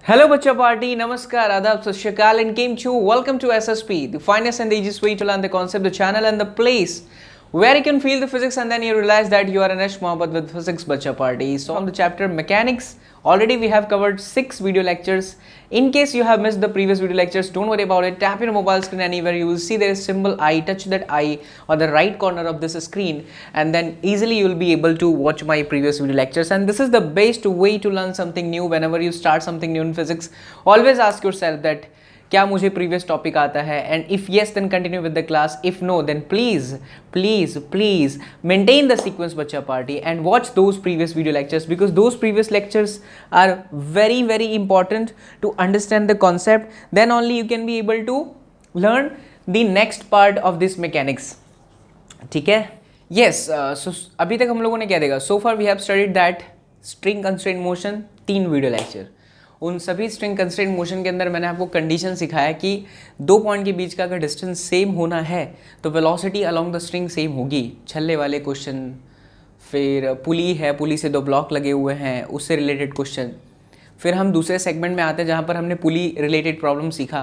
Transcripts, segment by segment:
Hello, Bacha Party. Namaskar, Adab, Sat Shri Akal, and came to welcome to SSP, the finest and the easiest way to learn the concept, the channel, and the place where you can feel the physics and then you realize that you are an Ash Mohabbat with Physics Bacha Party. So, from the chapter Mechanics, already we have covered 6 video lectures. In case you have missed the previous video lectures, don't worry about it. Tap your mobile screen anywhere. You will see there is symbol I. Touch that I on the right corner of this screen, and then easily you will be able to watch my previous video lectures. And this is the best way to learn something new. Whenever you start something new in physics, always ask yourself that क्या मुझे previous topic आता है, and if yes then continue with the class, if no then please please please maintain the sequence बच्चा party and watch those previous video lectures, because those previous lectures are very very important to understand the concept. Then only you can be able to learn the next part of this mechanics. ठीक है, yes. सो अभी तक हम लोगों ने क्या देखा? So far we have studied that string constraint motion, 3 video lecture. उन सभी स्ट्रिंग कंस्ट्रेंट मोशन के अंदर मैंने आपको कंडीशन सिखाया कि 2 पॉइंट के बीच का अगर डिस्टेंस सेम होना है तो velocity along the string same होगी. छल्ले वाले क्वेश्चन, फिर पुली है, पुली से 2 ब्लॉक लगे हुए हैं, उससे रिलेटेड क्वेश्चन. फिर हम दूसरे सेगमेंट में आते हैं जहाँ पर हमने पुली रिलेटेड प्रॉब्लम सीखा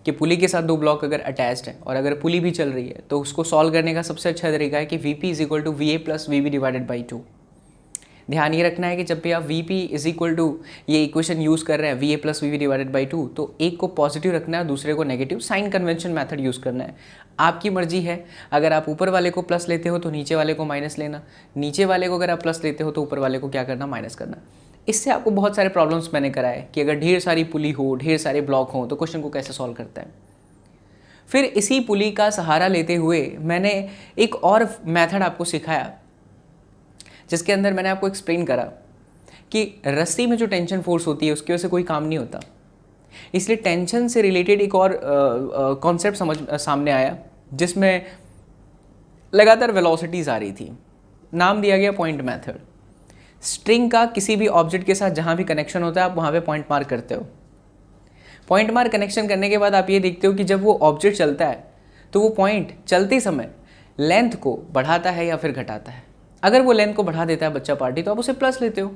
कि पुली के साथ 2 ब्लॉक अगर अटैच्ड है और अगर पुली भी चल रही है तो उसको सॉल्व करने का सबसे अच्छा तरीका है कि Vp is equal to Va plus Vb divided by 2. ध्यान ये रखना है कि जब भी आप Vp इज इक्वल टू ये इक्वेशन यूज़ कर रहे हैं Va plus Vb divided by 2, तो एक को पॉजिटिव रखना है दूसरे को negative. Sign convention method use करना है. आपकी मर्जी है, अगर आप ऊपर वाले को प्लस लेते हो तो नीचे वाले को माइनस लेना, नीचे वाले को अगर आप प्लस लेते हो तो ऊपर वाले को क्या करना, माइनस करना. इससे आपको बहुत सारे प्रॉब्लम्स मैंने कराए कि अगर ढेर सारी पुली हो, ढेर सारे ब्लॉक हो तो क्वेश्चन को कैसे सॉल्व करता है. फिर इसी पुली का सहारा लेते हुए मैंने एक और मैथड आपको सिखाया जिसके अंदर मैंने आपको एक्सप्लेन करा कि रस्सी में जो टेंशन फोर्स होती है उसकी वजह से कोई काम नहीं होता. इसलिए टेंशन से रिलेटेड एक और कॉन्सेप्ट सामने आया जिसमें लगातार वेलोसिटीज़ आ रही थी. नाम दिया गया पॉइंट मेथड. स्ट्रिंग का किसी भी ऑब्जेक्ट के साथ जहाँ भी कनेक्शन होता है आप वहाँ पे पॉइंट मार्क करते हो. पॉइंट मार्क कनेक्शन करने के बाद आप ये देखते हो कि जब वो ऑब्जेक्ट चलता है तो वो पॉइंट चलते समय लेंथ को बढ़ाता है या फिर घटाता है. अगर वो लेंथ को बढ़ा देता है बच्चा पार्टी तो आप उसे प्लस लेते हो,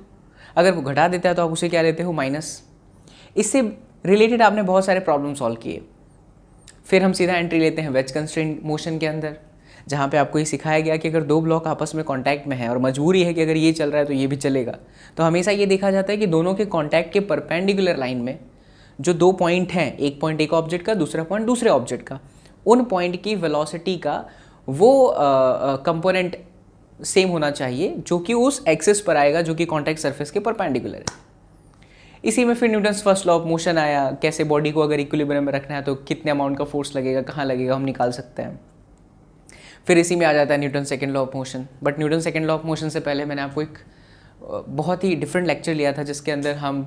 अगर वो घटा देता है तो आप उसे क्या लेते हो, माइनस. इससे रिलेटेड आपने बहुत सारे प्रॉब्लम सॉल्व किए. फिर हम सीधा एंट्री लेते हैं वेज कंस्ट्रेंट मोशन के अंदर, जहाँ पे आपको ये सिखाया गया कि अगर 2 ब्लॉक आपस में कांटेक्ट में है और मजबूरी है कि अगर ये चल रहा है तो ये भी चलेगा, तो हमेशा ये देखा जाता है कि दोनों के कॉन्टैक्ट के परपेंडिकुलर लाइन में जो 2 पॉइंट हैं, एक पॉइंट एक ऑब्जेक्ट का, दूसरा पॉइंट दूसरे ऑब्जेक्ट का, उन पॉइंट की वेलोसिटी का वो कंपोनेंट सेम होना चाहिए जो कि उस एक्सिस पर आएगा जो कि कॉन्टैक्ट सरफेस के परपेंडिकुलर है. इसी में फिर Newton's first law of motion आया, कैसे बॉडी को अगर इक्विलिब्रियम में रखना है तो कितने अमाउंट का फोर्स लगेगा, कहाँ लगेगा, हम निकाल सकते हैं. फिर इसी में आ जाता है Newton second law of motion. But Newton second law of motion से पहले मैंने आपको एक बहुत ही डिफरेंट लेक्चर लिया था जिसके अंदर हम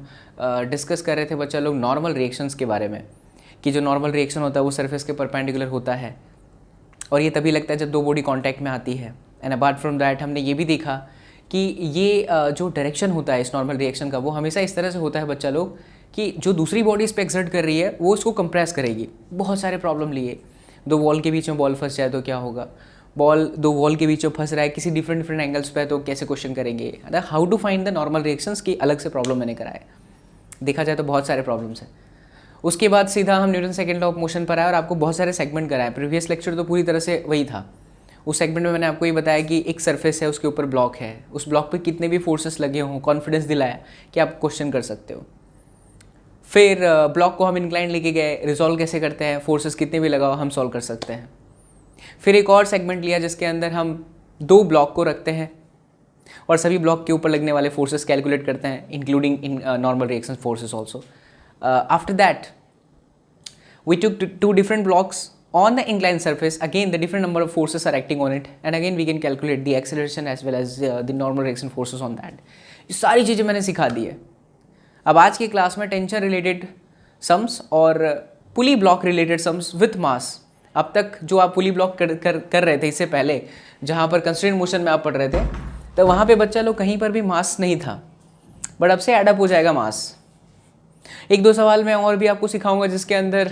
डिस्कस कर रहे थे बच्चा लोग नॉर्मल रिएक्शंस के बारे में, कि जो नॉर्मल रिएक्शन होता है वो सरफेस के परपेंडिकुलर होता है और ये तभी लगता है जब 2 बॉडी कॉन्टैक्ट में आती है. एंड अपार्ट फ्रॉम दैट हमने ये भी देखा कि ये जो डायरेक्शन होता है इस नॉर्मल रिएक्शन का वो हमेशा इस तरह से होता है बच्चा लोग कि जो दूसरी बॉडी इस पर एक्सर्ट कर रही है वो इसको कंप्रेस करेगी. बहुत सारे प्रॉब्लम लिए. 2 वॉल के बीच में बॉल फंस जाए तो क्या होगा, बॉल 2 वॉल के बीच में फंस रहा है किसी डिफरेंट एंगल्स पे तो कैसे क्वेश्चन करेंगे. How to find the normal reactions की अलग से प्रॉब्लम मैंने कराए. देखा जाए तो बहुत सारे प्रॉब्लम्स हैं. उसके बाद सीधा हम Newton second law of motion पर आए और आपको बहुत सारे सेगमेंट कराए. प्रीवियस लेक्चर तो पूरी तरह से वही था. उस सेगमेंट में मैंने आपको ये बताया कि एक सरफेस है, उसके ऊपर ब्लॉक है, उस ब्लॉक पे कितने भी फोर्सेस लगे हों, कॉन्फिडेंस दिलाया कि आप क्वेश्चन कर सकते हो. फिर ब्लॉक को हम इंक्लाइन लेके गए, रिजॉल्व कैसे करते हैं, फोर्सेस कितने भी लगाओ हम सॉल्व कर सकते हैं. फिर एक और सेगमेंट लिया जिसके अंदर हम 2 ब्लॉक को रखते हैं और सभी ब्लॉक के ऊपर लगने वाले फोर्सेस कैलकुलेट करते हैं, including in normal reaction forces also. After that we took 2 different blocks on the inclined surface. Again the different number of forces are acting on it and again we can calculate the acceleration as well as the normal reaction forces on that. ये सारी चीज़ें मैंने सिखा दी है. अब आज की class में टेंशन रिलेटेड सम्स और pulley block related sums with mass. अब तक जो आप पुली ब्लॉक कर रहे थे इससे पहले जहाँ पर कंस्ट्रेंट मोशन में आप पढ़ रहे थे तो वहाँ पे बच्चा लोग कहीं पर भी मास नहीं था, बट अब से एडअप हो जाएगा मास. 1-2 सवाल मैं और भी आपको सिखाऊंगा जिसके अंदर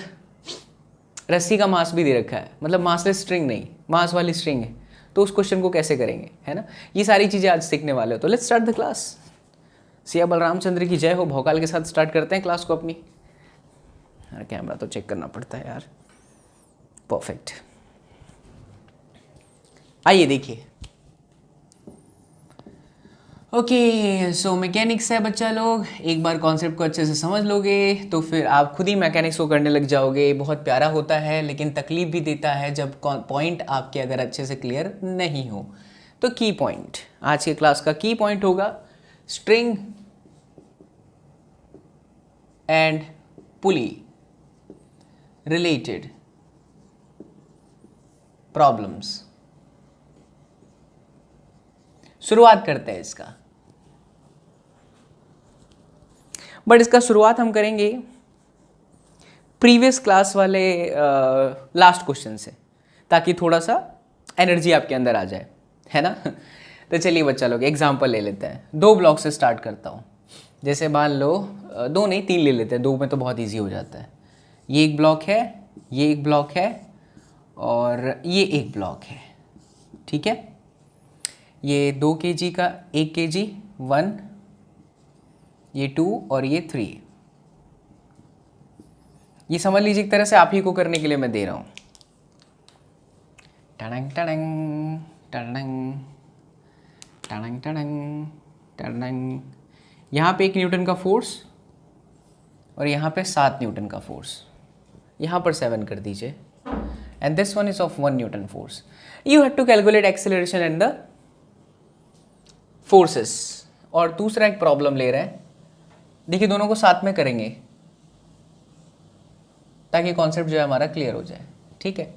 रस्सी का मास भी दे रखा है, मतलब मासलेस स्ट्रिंग नहीं, मास वाली स्ट्रिंग है, तो उस क्वेश्चन को कैसे करेंगे, है ना. ये सारी चीज़ें आज सीखने वाले हो. तो let's start the class. Siya Balramchandra की जय हो। भौकाल के साथ स्टार्ट करते हैं क्लास को अपनी। यार कैमरा तो चेक करना पड़ता है यार। परफेक्ट। आइए देखिए। ओके सो मैकेनिक्स है बच्चा लोग, एक बार कॉन्सेप्ट को अच्छे से समझ लोगे तो फिर आप खुद ही मैकेनिक्स को करने लग जाओगे। बहुत प्यारा होता है लेकिन तकलीफ भी देता है जब पॉइंट आपके अगर अच्छे से क्लियर नहीं हो। तो की पॉइंट, आज के क्लास का की पॉइंट होगा string and pulley related problems. शुरुआत करते हैं इसका, बट इसका शुरुआत हम करेंगे प्रीवियस क्लास वाले लास्ट क्वेश्चन से, ताकि थोड़ा सा एनर्जी आपके अंदर आ जाए, है ना। तो चलिए बच्चा लोग एग्जांपल ले लेते हैं। 2 ब्लॉक से स्टार्ट करता हूँ। जैसे मान लो 2 नहीं 3 ले लेते हैं, 2 में तो बहुत इजी हो जाता है। ये एक ब्लॉक है, ये एक ब्लॉक है और ये एक ब्लॉक है, ठीक है। ये 2 kg का 1 kg 1, ये 2 और ये 3। ये समझ लीजिए एक तरह से आप ही को करने के लिए मैं दे रहा हूँ। टडंग टडंग टडंग टडंग टडंग टडंग। यहाँ पे 1 न्यूटन का फोर्स और यहाँ पे 7 न्यूटन का फोर्स। यहाँ पर 7 कर दीजिए। And this one is of 1 newton force. You have to calculate acceleration and the forces. और दूसरा एक प्रॉब्लम ले रहे हैं, देखिए दोनों को साथ में करेंगे ताकि कॉन्सेप्ट जो है हमारा क्लियर हो जाए, ठीक है।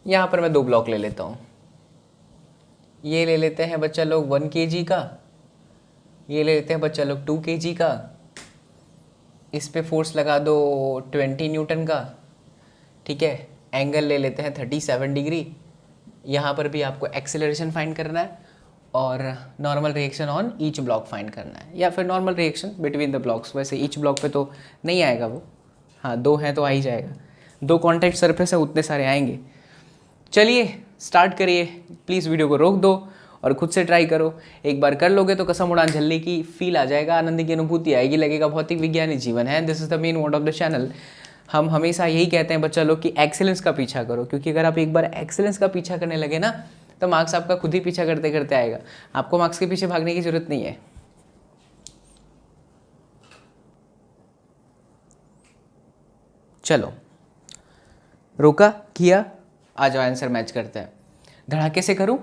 यहाँ पर मैं 2 ब्लॉक ले लेता हूँ। ये ले लेते हैं बच्चा लोग 1 kg का, ये ले लेते हैं बच्चा लोग 2 kg का। इस पे फोर्स लगा दो 20 न्यूटन का, ठीक है। एंगल ले लेते हैं 37 डिग्री। यहाँ पर भी आपको एक्सेलरेशन फाइंड करना है और normal reaction on each block find करना है, या फिर normal reaction between the blocks. वैसे ईच ब्लॉक पे तो नहीं आएगा वो, हाँ 2 हैं तो आ ही जाएगा। 2 कॉन्टैक्ट सरफेस है, उतने सारे आएंगे। चलिए स्टार्ट करिए। प्लीज़ वीडियो को रोक दो और खुद से ट्राई करो। एक बार कर लोगे तो कसम उड़ान झल्ले की फील आ जाएगा, आनंद की अनुभूति आएगी, लगेगा भौतिक विज्ञानी जीवन है। This is the main mode of the channel. हम हमेशा यही कहते हैं बच्चा लोग कि एक्सेलेंस का पीछा करो, क्योंकि अगर आप एक बार एक्सेलेंस का पीछा करने लगे ना तो मार्क्स आपका खुद ही पीछा करते करते आएगा। आपको मार्क्स के पीछे भागने की जरूरत नहीं है। चलो रोका किया, आ जाओ आंसर मैच करते हैं। धड़ाके से करूं,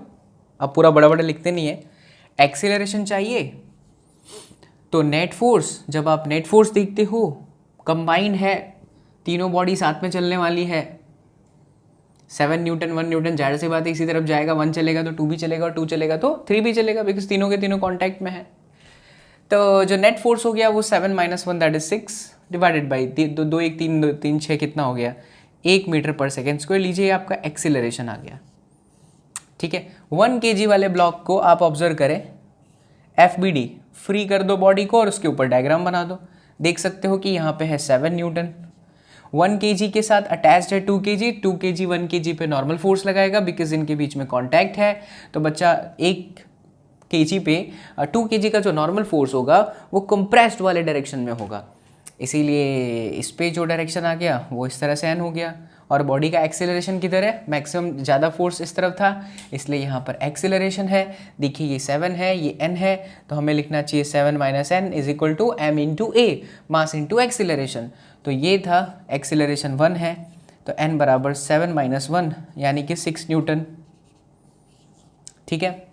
अब पूरा बड़ा बड़ा लिखते नहीं है। एक्सीलरेशन चाहिए तो नेट फोर्स, जब आप नेट फोर्स देखते हो कंबाइंड है, तीनों बॉडी साथ में चलने वाली है। 7 न्यूटन 1 न्यूटन, जाहिर सी बात है इसी तरफ जाएगा। 1 चलेगा तो 2 भी चलेगा और 2 चलेगा तो 3 भी चलेगा, बिकॉज तीनों के तीनों कॉन्टैक्ट में है। तो जो नेट फोर्स हो गया वो 7 - 1 दैट इज 6 डिवाइडेड बाई 2 1 3 6 कितना हो गया 1 मीटर पर सेकेंड स्क्वायर। लीजिए आपका एक्सीलरेशन आ गया, ठीक है। 1 kg वाले ब्लॉक को आप ऑब्जर्व करें, FBD फ्री कर दो बॉडी को और उसके ऊपर डायग्राम बना दो। देख सकते हो कि यहाँ पे है 7 न्यूटन। 1 kg के साथ अटैच्ड है 2 kg। 2 kg 1 kg पे नॉर्मल फोर्स लगाएगा बिकॉज इनके बीच में कॉन्टैक्ट है। तो बच्चा 1 kg पे 2 kg का जो नॉर्मल फोर्स होगा वो कंप्रेस्ड वाले डायरेक्शन में होगा, इसीलिए इस पे जो डायरेक्शन आ गया वो इस तरह से n हो गया। और बॉडी का एक्सेलरेशन किधर है, मैक्सिमम ज़्यादा फोर्स इस तरफ था, इसलिए यहाँ पर एक्सेलरेशन है। देखिए ये 7 है, ये n है, तो हमें लिखना चाहिए 7 - n is equal to m into a, mass into acceleration. तो ये था एक्सेलरेशन 1 है, तो n बराबर 7 - 1 यानी कि 6 न्यूटन, ठीक है।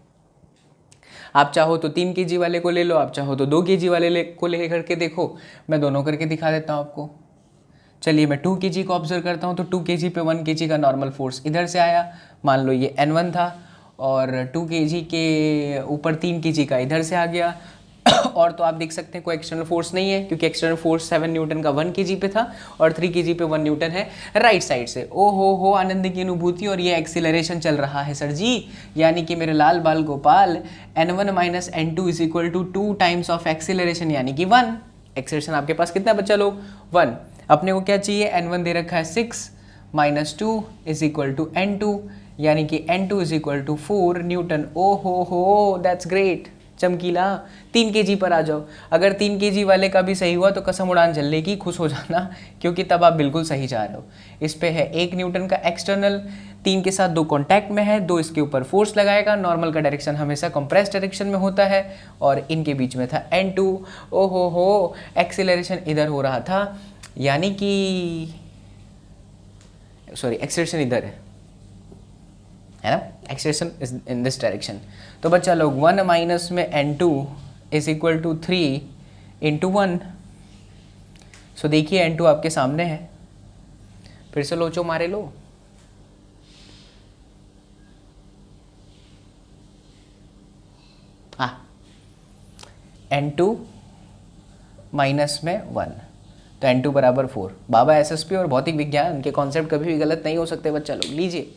आप चाहो तो 3 kg वाले को ले लो, आप चाहो तो 2 kg वाले को ले करके देखो। मैं दोनों करके दिखा देता हूँ आपको। चलिए मैं 2 kg को ऑब्जर्व करता हूँ, तो 2 kg पे 1 kg का नॉर्मल फोर्स इधर से आया। मान लो ये n1 था और 2 kg के ऊपर 3 kg का इधर से आ गया। और तो आप देख सकते हैं कोई एक्सटर्नल फोर्स नहीं है, क्योंकि एक्सटर्नल फोर्स 7 न्यूटन का 1 kg पे था और 3 kg पे 1 न्यूटन है राइट साइड से। ओ हो आनंद की अनुभूति, और ये एक्सीलरेशन चल रहा है सर जी, यानी कि मेरे लाल बाल गोपाल n1 - n2 is equal to 2 times of acceleration यानी कि 1। एक्सीलरेशन आपके पास कितना बच्चा लोग 1। अपने को क्या चाहिए, n1 दे रखा है 6 - 2 इज इक्वल टू n2, यानी कि n2 is equal to 4 newton. ओ हो दैट्स ग्रेट, चमकीला 3 kg पर आ जाओ। अगर 3 kg वाले का भी सही हुआ तो कसम उड़ान झल्ले की, खुश हो जाना, क्योंकि तब आप बिल्कुल सही जा रहे हो। इस पे है 1 न्यूटन का एक्सटर्नल, 3 के साथ 2 कॉन्टैक्ट में है, 2 इसके ऊपर फोर्स लगाएगा। नॉर्मल का डायरेक्शन हमेशा कंप्रेस डायरेक्शन में होता है और इनके बीच में था N2। ओ हो, एक्सीलरेशन इधर हो रहा था, यानी कि सॉरी एक्सीलरेशन इधर है ना, acceleration is in this direction. तो बच्चा लोग 1 माइनस में N2 is equal to 3 into 1। So देखिए N2 आपके सामने है, फिर से लोचो मारे लो। N2 माइनस में 1, तो N2 बराबर 4। बाबा एसएसपी और भौतिक विज्ञान के कॉन्सेप्ट कभी भी गलत नहीं हो सकते बच्चा लोग, लीजिए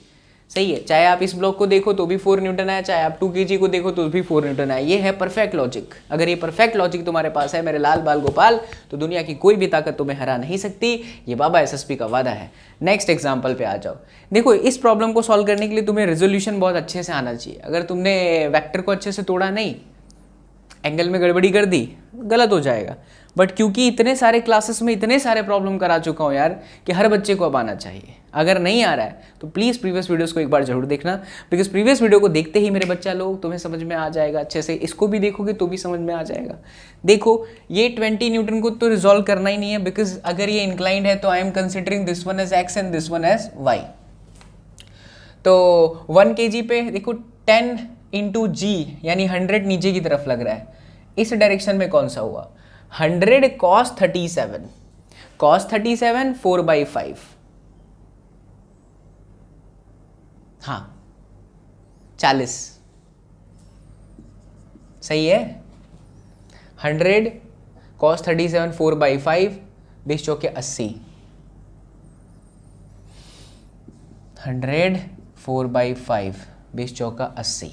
सही है। चाहे आप इस ब्लॉक को देखो तो भी 4 न्यूटन आया, चाहे आप 2 kg को देखो तो भी 4 न्यूटन आया। ये है परफेक्ट लॉजिक। अगर ये परफेक्ट लॉजिक तुम्हारे पास है मेरे लाल बाल गोपाल, तो दुनिया की कोई भी ताकत तुम्हें हरा नहीं सकती। ये बाबा एसएसपी का वादा है। नेक्स्ट एग्जाम्पल पे आ जाओ। देखो इस प्रॉब्लम को सॉल्व करने के लिए तुम्हें रेजोल्यूशन बहुत अच्छे से आना चाहिए। अगर तुमने वेक्टर को अच्छे से तोड़ा नहीं, एंगल में गड़बड़ी कर दी, गलत हो जाएगा। बट क्योंकि इतने सारे क्लासेस में इतने सारे प्रॉब्लम करा चुका हूँ यार कि हर बच्चे को अब आना चाहिए। अगर नहीं आ रहा है तो प्लीज़ प्रीवियस वीडियोस को एक बार जरूर देखना, बिकॉज प्रीवियस वीडियो को देखते ही मेरे बच्चा लोग तुम्हें समझ में आ जाएगा अच्छे से। इसको भी देखोगे तो भी समझ में आ जाएगा। देखो ये 20 न्यूटन को तो रिजॉल्व करना ही नहीं है, बिकॉज अगर ये इंक्लाइंड है तो I am considering this one as X and this one as Y. तो 1 kg पे देखो 10 इंटू जी यानी 100 नीचे की तरफ लग रहा है। इस डायरेक्शन में कौन सा हुआ? 100 cos 37, cos 37 4/5, हाँ 40 सही है। 100 cos 37 4/5, 20 चौके 80, 100 4/5, 20 चौका 80,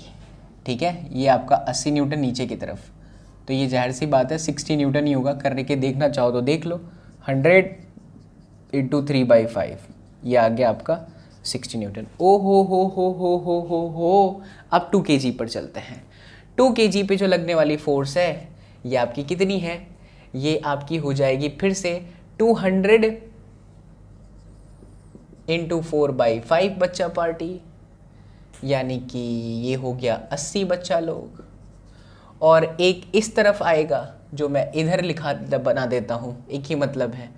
ठीक है। ये आपका 80 न्यूटन नीचे की तरफ, तो ये जाहिर सी बात है 60 न्यूटन ही होगा। करने के देखना चाहो तो देख लो। 100 इंटू 3/5, ये आ गया आपका 60 न्यूटन। ओ हो। अब 2 kg पर चलते हैं। 2 kg पे जो लगने वाली फोर्स है ये आपकी कितनी है? ये आपकी हो जाएगी फिर से 200 इंटू 4/5 बच्चा पार्टी, यानी कि ये हो गया 80 बच्चा लोग। और एक इस तरफ आएगा जो मैं इधर लिखा बना देता हूँ, एक ही मतलब है।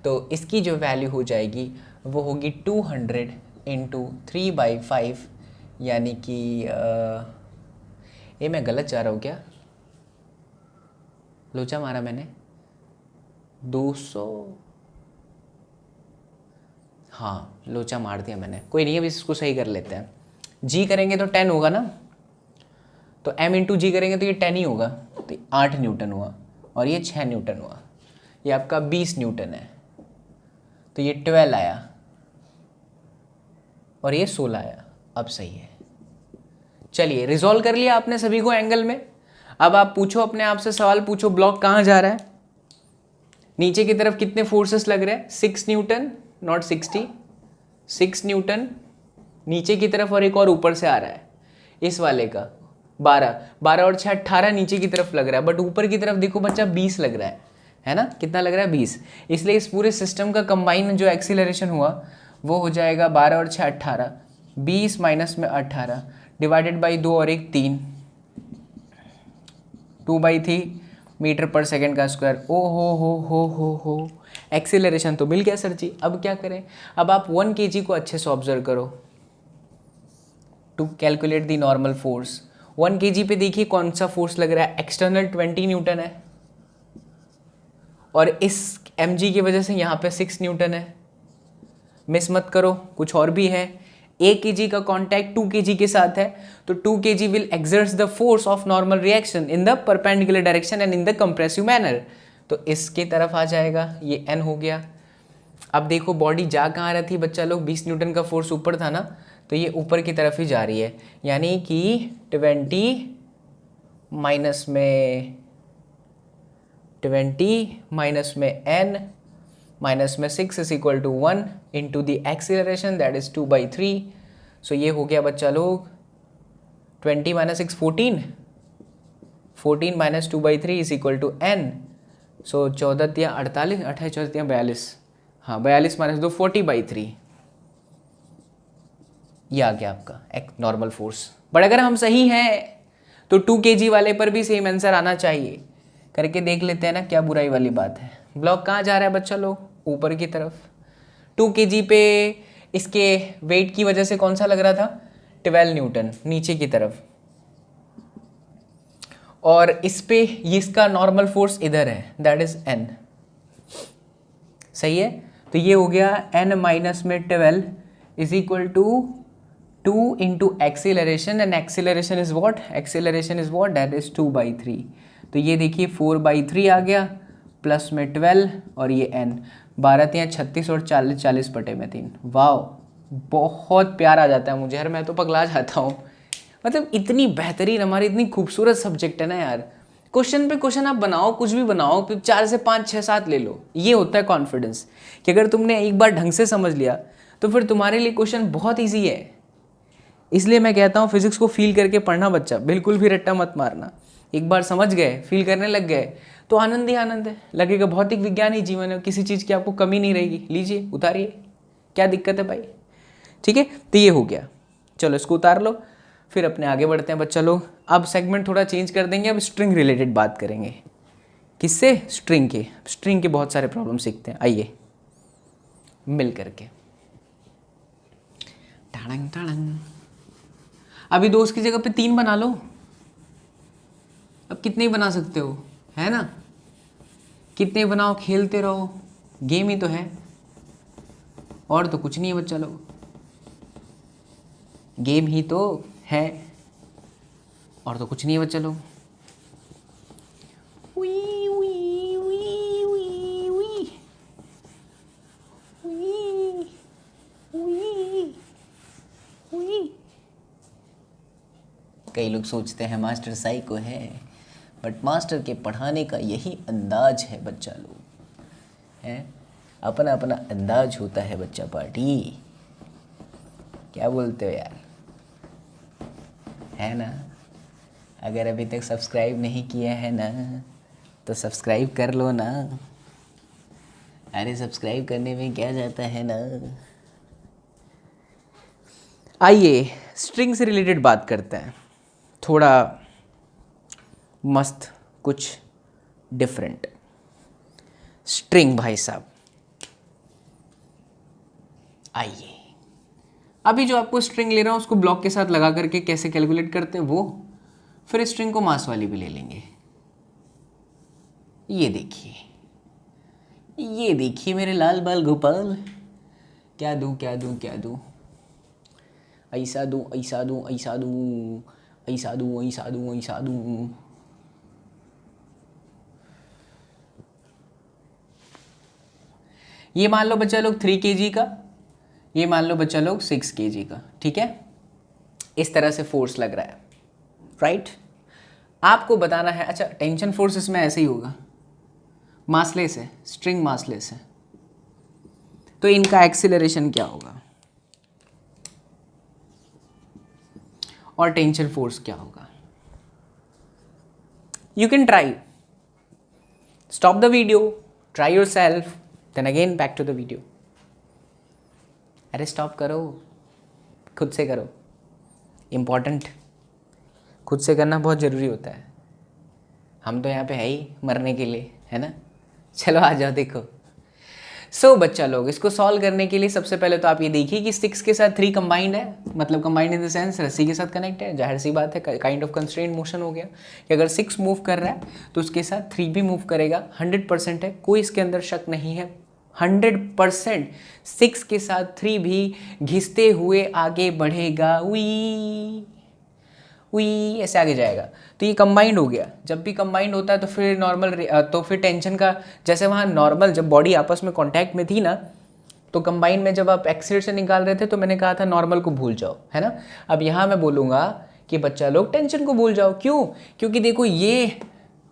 तो इसकी जो वैल्यू हो जाएगी वो होगी 200 इंटू 3/5, यानी कि ये मैं गलत जा रहा हूँ क्या? लोचा मारा मैंने 200, हाँ लोचा मार दिया मैंने, कोई नहीं। अब इसको सही कर लेते हैं। जी करेंगे तो 10 होगा ना, तो m इंटू जी करेंगे तो ये 10 ही होगा, तो 8 न्यूटन हुआ और ये 6 न्यूटन हुआ। ये आपका 20 न्यूटन है, तो ये 12 आया और ये 16 आया। अब सही है। चलिए रिजॉल्व कर लिया आपने सभी को एंगल में। अब आप पूछो अपने आप से सवाल, पूछो ब्लॉक कहाँ जा रहा है? नीचे की तरफ कितने फोर्सेस लग रहे हैं? 6 न्यूटन, नॉट 60, 6 न्यूटन नीचे की तरफ, और एक और ऊपर से आ रहा है इस वाले का 12 और 6 18 नीचे की तरफ लग रहा है। बट ऊपर की तरफ देखो बच्चा 20 लग रहा है ना, कितना लग रहा है? 20। इसलिए इस पूरे सिस्टम का कंबाइन जो एक्सीलरेशन हुआ वो हो जाएगा 12 और 6 18, 20 माइनस में 18 डिवाइडेड बाई 2 और 1 3, 2/3 मीटर पर सेकेंड का स्क्वायर। ओ हो एक्सीलरेशन तो मिल गया सर जी। अब क्या करें? अब आप 1 kg को अच्छे से ऑब्जर्व करो to calculate the normal force. 1 kg पे देखिए कौन सा फोर्स लग रहा है? एक्सटर्नल 20 न्यूटन है और इस mg की वजह से यहाँ पे 6 न्यूटन है। मिस मत करो, कुछ और भी है। 1 kg का कॉन्टैक्ट 2 kg के साथ है, तो 2 kg will exerts the force of normal reaction in the perpendicular direction and in the compressive manner. तो इसके तरफ आ जाएगा, ये n हो गया। अब देखो बॉडी जा कहाँ रही थी बच्चा लोग? 20 न्यूटन का फोर्स ऊपर था ना, तो ये ऊपर की तरफ ही जा रही है, यानी कि 20 माइनस में n माइनस में 6 is equal to 1 into the acceleration that is 2/3। So ये हो गया बच्चा लोग 20 minus 6 14, 14 minus 2/3 is equal to n। So 14 या 48, 28 14 या 42, हाँ 42 माइनस 2 40/3, ये आ गया आपका एक नॉर्मल फोर्स। बट अगर हम सही हैं तो 2 kg वाले पर भी सेम आंसर आना चाहिए। करके देख लेते हैं ना, क्या बुराई वाली बात है। ब्लॉक कहाँ जा रहा है बच्चा लोग? ऊपर की तरफ। 2 kg पे इसके वेट की वजह से कौन सा लग रहा था? 12 न्यूटन नीचे की तरफ, और इस पे इसका नॉर्मल फोर्स इधर है, दैट इज n। सही है, तो ये हो गया n माइनस में 12 is equal to 2 into acceleration, and acceleration is what? Acceleration is what? That is 2/3। तो ये देखिए 4/3 आ गया, प्लस में 12 और ये n, 12 या 36 और 40, 40/3। वाह, बहुत प्यार आ जाता है मुझे यार, मैं तो पगला जाता हूँ। मतलब इतनी बेहतरीन हमारी इतनी खूबसूरत सब्जेक्ट है ना यार। क्वेश्चन पे क्वेश्चन आप बनाओ, कुछ भी बनाओ, फिर 4 से 5 6 7 ले लो। ये होता है कॉन्फिडेंस कि अगर तुमने एक बार ढंग से समझ लिया तो फिर तुम्हारे लिए क्वेश्चन बहुत ईजी है। इसलिए मैं कहता हूँ फिजिक्स को फील करके पढ़ना बच्चा, बिल्कुल भी रट्टा मत मारना। एक बार समझ गए, फील करने लग गए तो आनंद ही आनंद है। लगेगा भौतिक विज्ञान ही जीवन है, किसी चीज़ की आपको कमी नहीं रहेगी। लीजिए उतारिए, क्या दिक्कत है भाई? ठीक है, तो ये हो गया। चलो इसको उतार लो, फिर अपने आगे बढ़ते हैं बच्चा लोग। अब सेगमेंट थोड़ा चेंज कर देंगे, अब स्ट्रिंग रिलेटेड बात करेंगे। किससे? स्ट्रिंग के। स्ट्रिंग के बहुत सारे प्रॉब्लम सीखते हैं, आइए मिल करके। टाड़ंग टाड़ंग। अभी 2 की जगह पे 3 बना लो। अब कितने ही बना सकते हो, है ना? कितने बनाओ, खेलते रहो, गेम ही तो है, और तो कुछ नहीं है बच्चा लोग। गेम ही तो है, और तो कुछ नहीं है बच्चा लोग। कई लोग सोचते हैं मास्टर साइको है, बट मास्टर के पढ़ाने का यही अंदाज है बच्चा लोग, है अपना अपना अंदाज होता है बच्चा पार्टी। क्या बोलते हो यार, है ना? अगर अभी तक सब्सक्राइब नहीं किया है ना तो सब्सक्राइब कर लो ना। अरे सब्सक्राइब करने में क्या जाता है ना। आइए स्ट्रिंग से रिलेटेड बात करते हैं, थोड़ा मस्त, कुछ डिफरेंट। स्ट्रिंग भाई साहब, आइए अभी जो आपको स्ट्रिंग ले रहा हूं उसको ब्लॉक के साथ लगा करके कैसे कैलकुलेट करते हैं वो, फिर स्ट्रिंग को मास वाली भी ले लेंगे। ये देखिए, ये देखिए मेरे लाल बाल गोपाल, क्या दूं क्या दूं क्या दूं, ऐसा दूं ऐसा दूं ऐसा दूं ऐसा दूं ऐसा दूं ऐसा दूं। ये मान लो बच्चा लोग 3 kg का, ये मान लो बच्चा लोग 6 kg का, ठीक है? इस तरह से फोर्स लग रहा है, राइट? आपको बताना है, अच्छा टेंशन फोर्स इसमें ऐसे ही होगा, मासलेस है, स्ट्रिंग मासलेस है, तो इनका एक्सीलरेशन क्या होगा और टेंशन फोर्स क्या होगा? You can try, stop the video, try yourself, then again back to the video. अरे स्टॉप करो, खुद से करो, इम्पॉर्टेंट, खुद से करना बहुत ज़रूरी होता है। हम तो यहाँ पे है ही मरने के लिए, है ना? चलो आ जाओ देखो। सो बच्चा लोग, इसको सॉल्व करने के लिए सबसे पहले तो आप ये देखिए कि 6 के साथ 3 कंबाइंड है, मतलब कंबाइंड इन द सेंस रस्सी के साथ कनेक्ट है। जाहिर सी बात है, काइंड ऑफ कंस्ट्रेंट मोशन हो गया कि अगर 6 मूव कर रहा है तो उसके साथ 3 भी मूव करेगा। 100% है, कोई इसके अंदर शक नहीं है। 100% 6 के साथ 3 भी घिसते हुए आगे बढ़ेगा, वी वी ऐसे आगे जाएगा। तो ये कंबाइंड हो गया। जब भी कंबाइंड होता है तो फिर नॉर्मल, तो फिर टेंशन का, जैसे वहाँ नॉर्मल जब बॉडी आपस में कांटेक्ट में थी ना, तो कंबाइंड में जब आप एक्सीलरेशन निकाल रहे थे तो मैंने कहा था नॉर्मल को भूल जाओ, है ना? अब यहाँ मैं बोलूँगा कि बच्चा लोग टेंशन को भूल जाओ। क्यों? क्योंकि देखो ये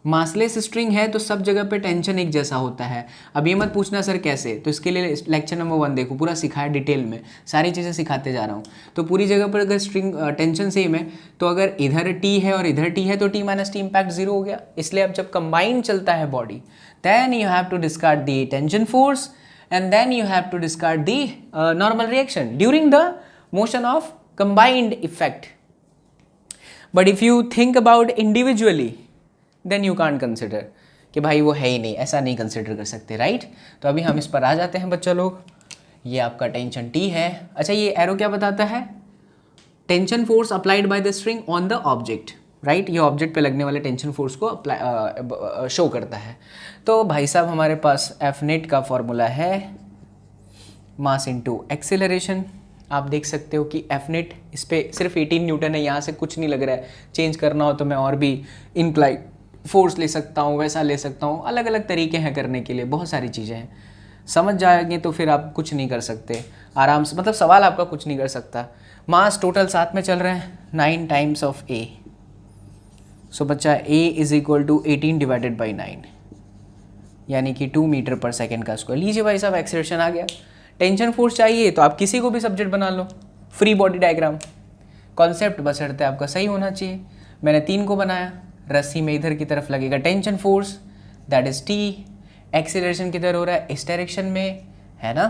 मासलेस स्ट्रिंग है तो सब जगह पे टेंशन एक जैसा होता है। अब ये मत पूछना सर कैसे, तो इसके लिए लेक्चर नंबर 1 देखो, पूरा सिखाया डिटेल में, सारी चीज़ें सिखाते जा रहा हूँ। तो पूरी जगह पर अगर स्ट्रिंग टेंशन सेम है तो अगर इधर टी है और इधर टी है तो टी माइनस टी इम्पैक्ट 0 हो गया। इसलिए अब जब कंबाइन चलता है body, then you have to discard the tension force and then you have to discard the normal reaction during the motion of combined effect. But if you think about individually then you can't consider कि भाई वो है ही नहीं, ऐसा नहीं consider कर सकते, right. तो अभी हम इस पर आ जाते हैं बच्चा लोग। ये आपका टेंशन टी है। अच्छा, ये एरो क्या बताता है? Tension force applied by the string on the object, right. ये ऑब्जेक्ट पे लगने वाले टेंशन फोर्स को शो करता है। तो भाई साहब हमारे पास एफ नेट का फॉर्मूला है मास इनटू एक्सेलरेशन। आप देख सकते हो कि एफ नेट इस पर सिर्फ 18 न्यूटन है, यहाँ से कुछ नहीं लग रहा है। चेंज करना हो तो मैं और भी इंक्लाइन फोर्स ले सकता हूँ, वैसा ले सकता हूँ, अलग अलग तरीके हैं करने के लिए, बहुत सारी चीज़ें हैं। समझ जाएंगे तो फिर आप कुछ नहीं कर सकते आराम से, मतलब सवाल आपका कुछ नहीं कर सकता। मास टोटल साथ में चल रहे हैं 9 टाइम्स ऑफ ए। सो बच्चा A is equal to 18 divided by 9 यानी कि 2 मीटर पर सेकेंड का स्क्वायर। लीजिए भाई साहब एक्सेलरेशन आ गया। टेंशन फोर्स चाहिए तो आप किसी को भी सब्जेक्ट बना लो, फ्री बॉडी डायग्राम। कॉन्सेप्ट बशर्ते आपका सही होना चाहिए। मैंने 3 को बनाया। रस्सी में इधर की तरफ लगेगा tension force, that is T. Acceleration किधर हो रहा है? इस डायरेक्शन में, है ना।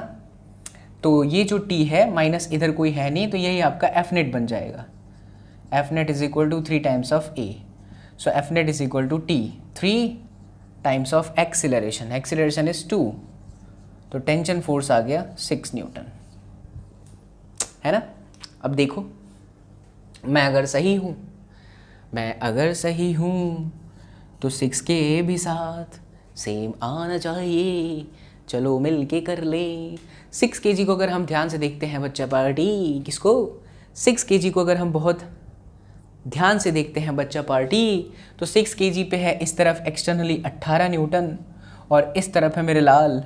तो ये जो टी है माइनस इधर कोई है नहीं, तो यही आपका एफ नेट बन जाएगा। F net is equal to 3 times of A. So F net is equal to T 3 times of acceleration. Acceleration is 2, तो टेंशन फोर्स आ गया 6 न्यूटन, है ना। अब देखो, मैं अगर सही हूँ तो 6 के भी साथ सेम आना चाहिए, चलो मिल के कर ले। 6 kg को अगर हम ध्यान से देखते हैं बच्चा पार्टी, किसको? 6 kg को अगर हम बहुत ध्यान से देखते हैं बच्चा पार्टी, तो 6 kg पे है इस तरफ एक्सटर्नली 18 न्यूटन और इस तरफ है मेरे लाल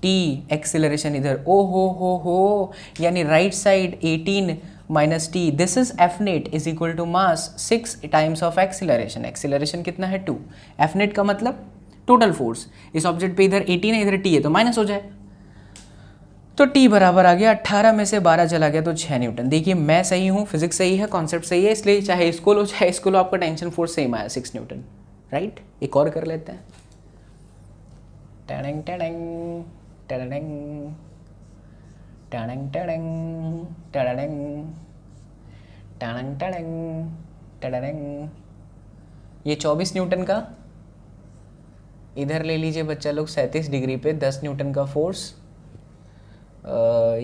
टी। एक्सीलरेशन इधर ओ हो, यानी राइट साइड 18 माइनस T, this is F net is equal to mass 6 times of acceleration. Acceleration कितना है? 2। एफ नेट का मतलब टोटल फोर्स। इस ऑब्जेक्ट पे इधर 18 है, इधर टी है, तो माइनस हो जाए, तो टी बराबर आ गया 18 में से 12 चला गया तो 6 न्यूटन। देखिए मैं सही हूँ, फिजिक्स सही है, कॉन्सेप्ट सही है, इसलिए चाहे इसको लो चाहे इसको लो, आपका टेंशन फोर्स सेम आया 6 न्यूटन, राइट। एक और कर लेते हैं। टैडंग टैडंग टैडंग टैडंग टैडंग टैडंग टैडंग टैडंग टैडंग। ये 24 न्यूटन का इधर ले लीजिए बच्चा लोग 37 डिग्री पे 10 न्यूटन का फोर्स।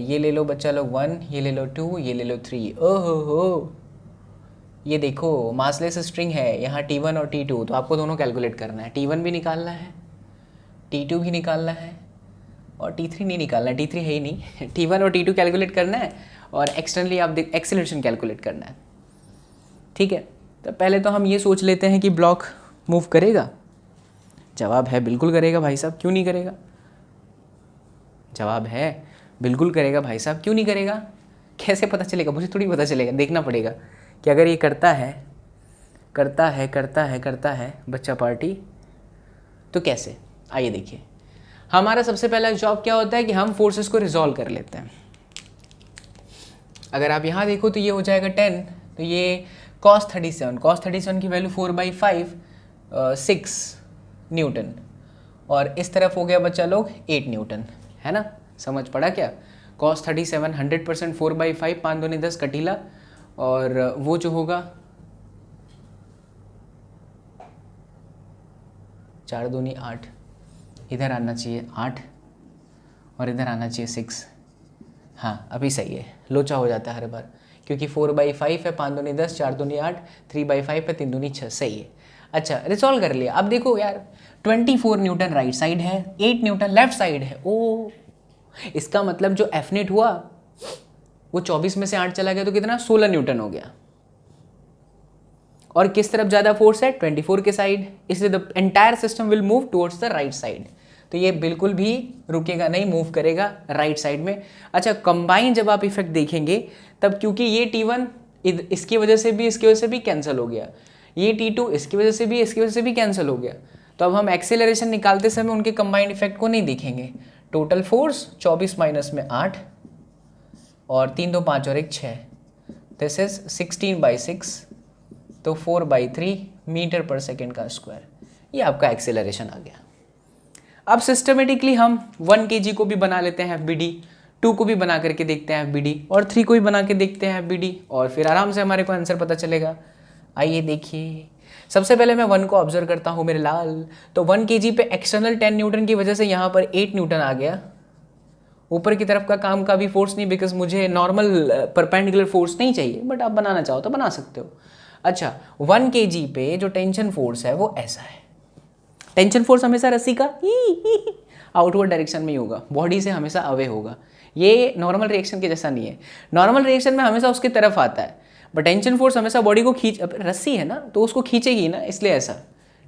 ये ले लो बच्चा लोग 1, ये ले लो 2, ये ले लो 3। ओहो हो, ये देखो मासलेस स्ट्रिंग है, यहाँ T1 और T2, तो आपको दोनों कैलकुलेट करना है। T1 भी निकालना है, T2 भी निकालना है और T3 नहीं निकालना है, T3 है ही नहीं। T1 और T2 कैलकुलेट करना है और एक्सटर्नली आप एक्सेलरेशन कैलकुलेट करना है, ठीक है। तो पहले तो हम ये सोच लेते हैं कि ब्लॉक मूव करेगा। जवाब है बिल्कुल करेगा भाई साहब, क्यों नहीं करेगा? जवाब है बिल्कुल करेगा भाई साहब, क्यों नहीं करेगा? कैसे पता चलेगा? मुझे थोड़ी पता चलेगा, देखना पड़ेगा कि अगर ये करता है बच्चा पार्टी तो कैसे। आइए देखिए, हमारा सबसे पहला जॉब क्या होता है कि हम फोर्सेस को रिजॉल्व कर लेते हैं। अगर आप यहाँ देखो तो ये हो जाएगा 10, तो ये cos 37 की वैल्यू 4/5 6 न्यूटन, और इस तरफ हो गया बच्चा लोग 8 न्यूटन, है ना। समझ पड़ा क्या? cos 37 100% 4/5, 5 दूनी 10 कटीला, और वो जो होगा 4 दूनी 8, इधर आना चाहिए 8 और इधर आना चाहिए 6। हाँ अभी सही है, लोचा हो जाता है हर बार, क्योंकि 4/5 है, 5 दूनी 10, 4 दूनी 8, 3/5 है, 3 दूनी 6, सही है। अच्छा रिसॉल्व कर लिया। अब देखो यार 24 न्यूटन राइट साइड है, 8 न्यूटन लेफ्ट साइड है। ओ, इसका मतलब जो एफ नेट हुआ वो 24 में से 8 चला गया तो कितना? 16 न्यूटन हो गया। और किस तरफ ज़्यादा फोर्स है? 24 के साइड, इसलिए the entire system will move towards the right side. तो ये बिल्कुल भी रुकेगा नहीं, मूव करेगा राइट साइड में। अच्छा कंबाइन जब आप इफेक्ट देखेंगे तब, क्योंकि ये T1 इसकी वजह से भी इसकी वजह से भी कैंसिल हो गया, ये T2 इसकी वजह से भी कैंसिल हो गया। तो अब हम एक्सेलरेशन निकालते समय उनके कंबाइंड इफेक्ट को नहीं देखेंगे। टोटल फोर्स 24 माइनस में 8 और 3 2 5 और 1 6, दिस इज 16/6, तो 4/3 मीटर पर सेकेंड का स्क्वायर, ये आपका एक्सेलरेशन आ गया। अब सिस्टमेटिकली हम 1 kg को भी बना लेते हैं FBD, 2 को भी बना करके देखते हैं FBD, और 3 को भी बना के देखते हैं FBD, और फिर आराम से हमारे को आंसर पता चलेगा। आइए देखिए, सबसे पहले मैं 1 को ऑब्जर्व करता हूँ मेरे लाल। तो 1 kg पे एक्सटर्नल 10 न्यूटन की वजह से यहाँ पर 8 न्यूटन आ गया। ऊपर की तरफ का काम का भी फोर्स नहीं, बिकॉज मुझे नॉर्मल परपेंडिकुलर फोर्स नहीं चाहिए, बट आप बनाना चाहो तो बना सकते हो। अच्छा, 1 kg पे जो टेंशन फोर्स है वो ऐसा है। टेंशन फोर्स हमेशा रस्सी का आउटवर्ड डायरेक्शन में ही होगा, बॉडी से हमेशा अवे होगा। ये नॉर्मल रिएक्शन के जैसा नहीं है। नॉर्मल रिएक्शन में हमेशा उसकी तरफ आता है, बट टेंशन फोर्स हमेशा बॉडी को रस्सी है ना, तो उसको खींचेगी ना, इसलिए ऐसा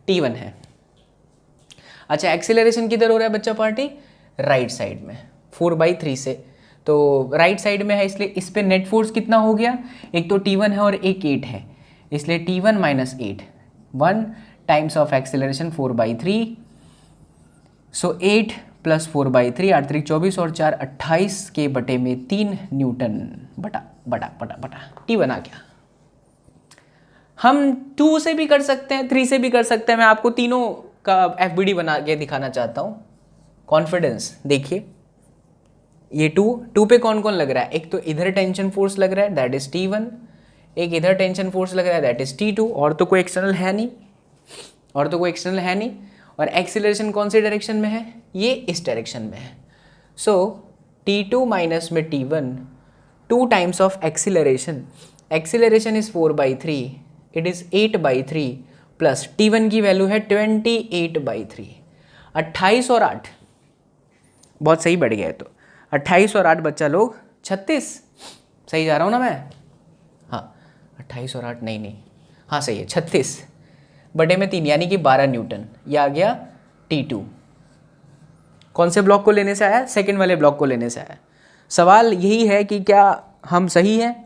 T1 है। अच्छा, एक्सेलरेशन किधर हो रहा है बच्चा पार्टी? राइट साइड में 4/3 से, तो राइट साइड में है, इसलिए इस पे नेट फोर्स कितना हो गया? एक तो T1 है और एक 8 है, इसलिए T1 minus 8, 1 times of acceleration 4/3, so 8 plus 4/3, 8 3 24 और 4 28 के बटे में 3 न्यूटन बटा बटा बटा बटा T1 आ गया। हम 2 से भी कर सकते हैं, 3 से भी कर सकते हैं। मैं आपको तीनों का FBD बना के दिखाना चाहता हूँ। कॉन्फिडेंस देखिए, ये 2 पे कौन कौन लग रहा है? एक तो इधर टेंशन फोर्स लग रहा है, दैट इज T1, एक इधर टेंशन फोर्स लग रहा है, दैट इज T2, और तो कोई एक्सटर्नल है नहीं, और एक्सीलरेशन कौन से डायरेक्शन में है? ये इस डायरेक्शन में है। सो T2 माइनस में T1, 2 times of acceleration, acceleration is 4/3, it is 8/3, plus T1 की वैल्यू है 28/3, 28 और 8 बहुत सही बढ़ गया है। तो 28 और 8 बच्चा लोग 36, सही जा रहा हूँ ना मैं? हाँ, 28 और 8 नहीं, हाँ सही है, 36 बटे में 3 यानी कि 12 न्यूटन। ये आ गया T2। कौन से ब्लॉक को लेने से आया? सेकंड वाले ब्लॉक को लेने से आया। सवाल यही है कि क्या हम सही हैं?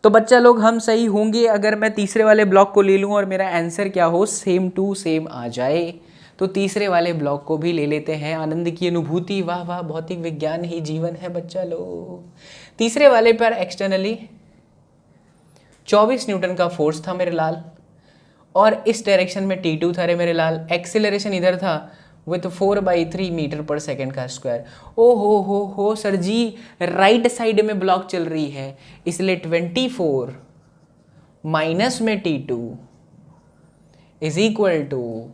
तो बच्चा लोग हम सही होंगे अगर मैं तीसरे वाले ब्लॉक को ले लूँ और मेरा आंसर क्या हो? सेम टू सेम आ जाए। तो तीसरे वाले ब्लॉक को भी ले लेते हैं। आनंद की अनुभूति, वाह वाह, भौतिक विज्ञान ही जीवन है बच्चा लोग। तीसरे वाले पर एक्सटर्नली 24 न्यूटन का फोर्स था मेरे लाल, और इस डायरेक्शन में T2 था रे मेरे लाल। एक्सेलरेशन इधर था विथ 4/3 मीटर पर सेकेंड का स्क्वायर। ओ हो सर जी, राइट साइड में ब्लॉक चल रही है, इसलिए 24 माइनस में T2 is equal to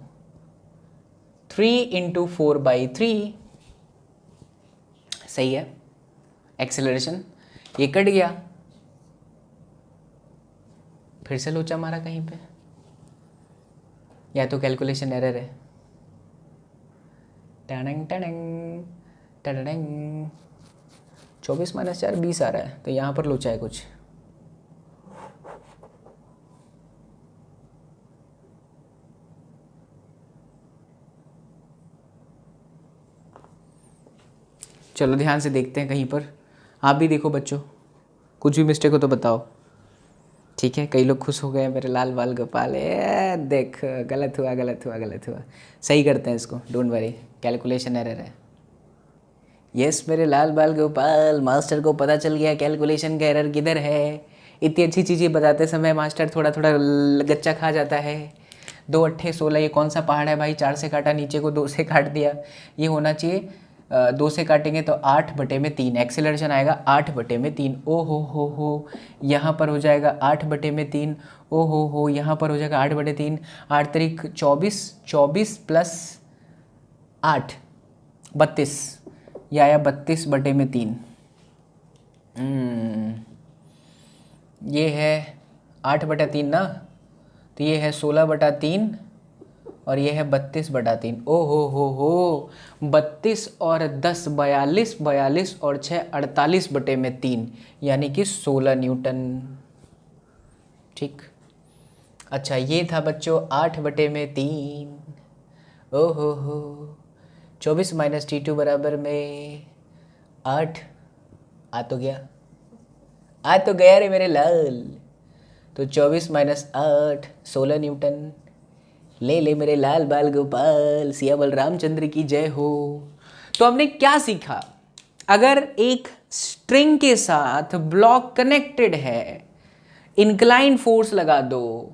3 into 4/3। सही है, एक्सेलरेशन ये कट गया, फिर से लोचा मारा कहीं पे, या तो कैलकुलेशन एरर है। टडंग टडंग टडंग, 24 माइनस 4 20 आ रहा है, तो यहाँ पर लोचा है कुछ। चलो ध्यान से देखते हैं कहीं पर। आप भी देखो बच्चों, कुछ भी मिस्टेक हो तो बताओ, ठीक है? कई लोग खुश हो गए, मेरे लाल बाल गोपाल, देख गलत हुआ। सही करते हैं इसको, डोंट वरी, कैलकुलेशन एरर है। यस मेरे लाल बाल गोपाल, मास्टर को पता चल गया कैलकुलेशन का एरर किधर है। इतनी अच्छी चीज़ें बताते समय मास्टर थोड़ा थोड़ा गच्चा खा जाता है। 2 अट्ठे 16, ये कौन सा पहाड़ है भाई? 4 से काटा, नीचे को 2 से काट दिया। ये होना चाहिए 2 से काटेंगे तो 8/3, एक्सेलरेशन आएगा 8/3। ओ हो, यहाँ पर हो जाएगा 8/3। ओ हो, यहाँ पर हो जाएगा 8/3। 8 त्रिक 24, 24 प्लस 8 32, यह आया 32/3। ये है 8/3 ना, तो ये है 16/3 और ये है 32/3। ओ हो 32 और 10 42, 42 और 6 48/3, यानी कि 16 न्यूटन। ठीक, अच्छा ये था बच्चों 8/3। ओ हो 24 माइनस T2 बराबर में 8। आ तो गया रे मेरे लाल। तो 24 माइनस 8 16 न्यूटन। ले ले मेरे लाल बाल गोपाल, सियावल रामचंद्र की जय हो। तो हमने क्या सीखा? अगर एक स्ट्रिंग के साथ ब्लॉक कनेक्टेड है, इंक्लाइन फोर्स लगा दो,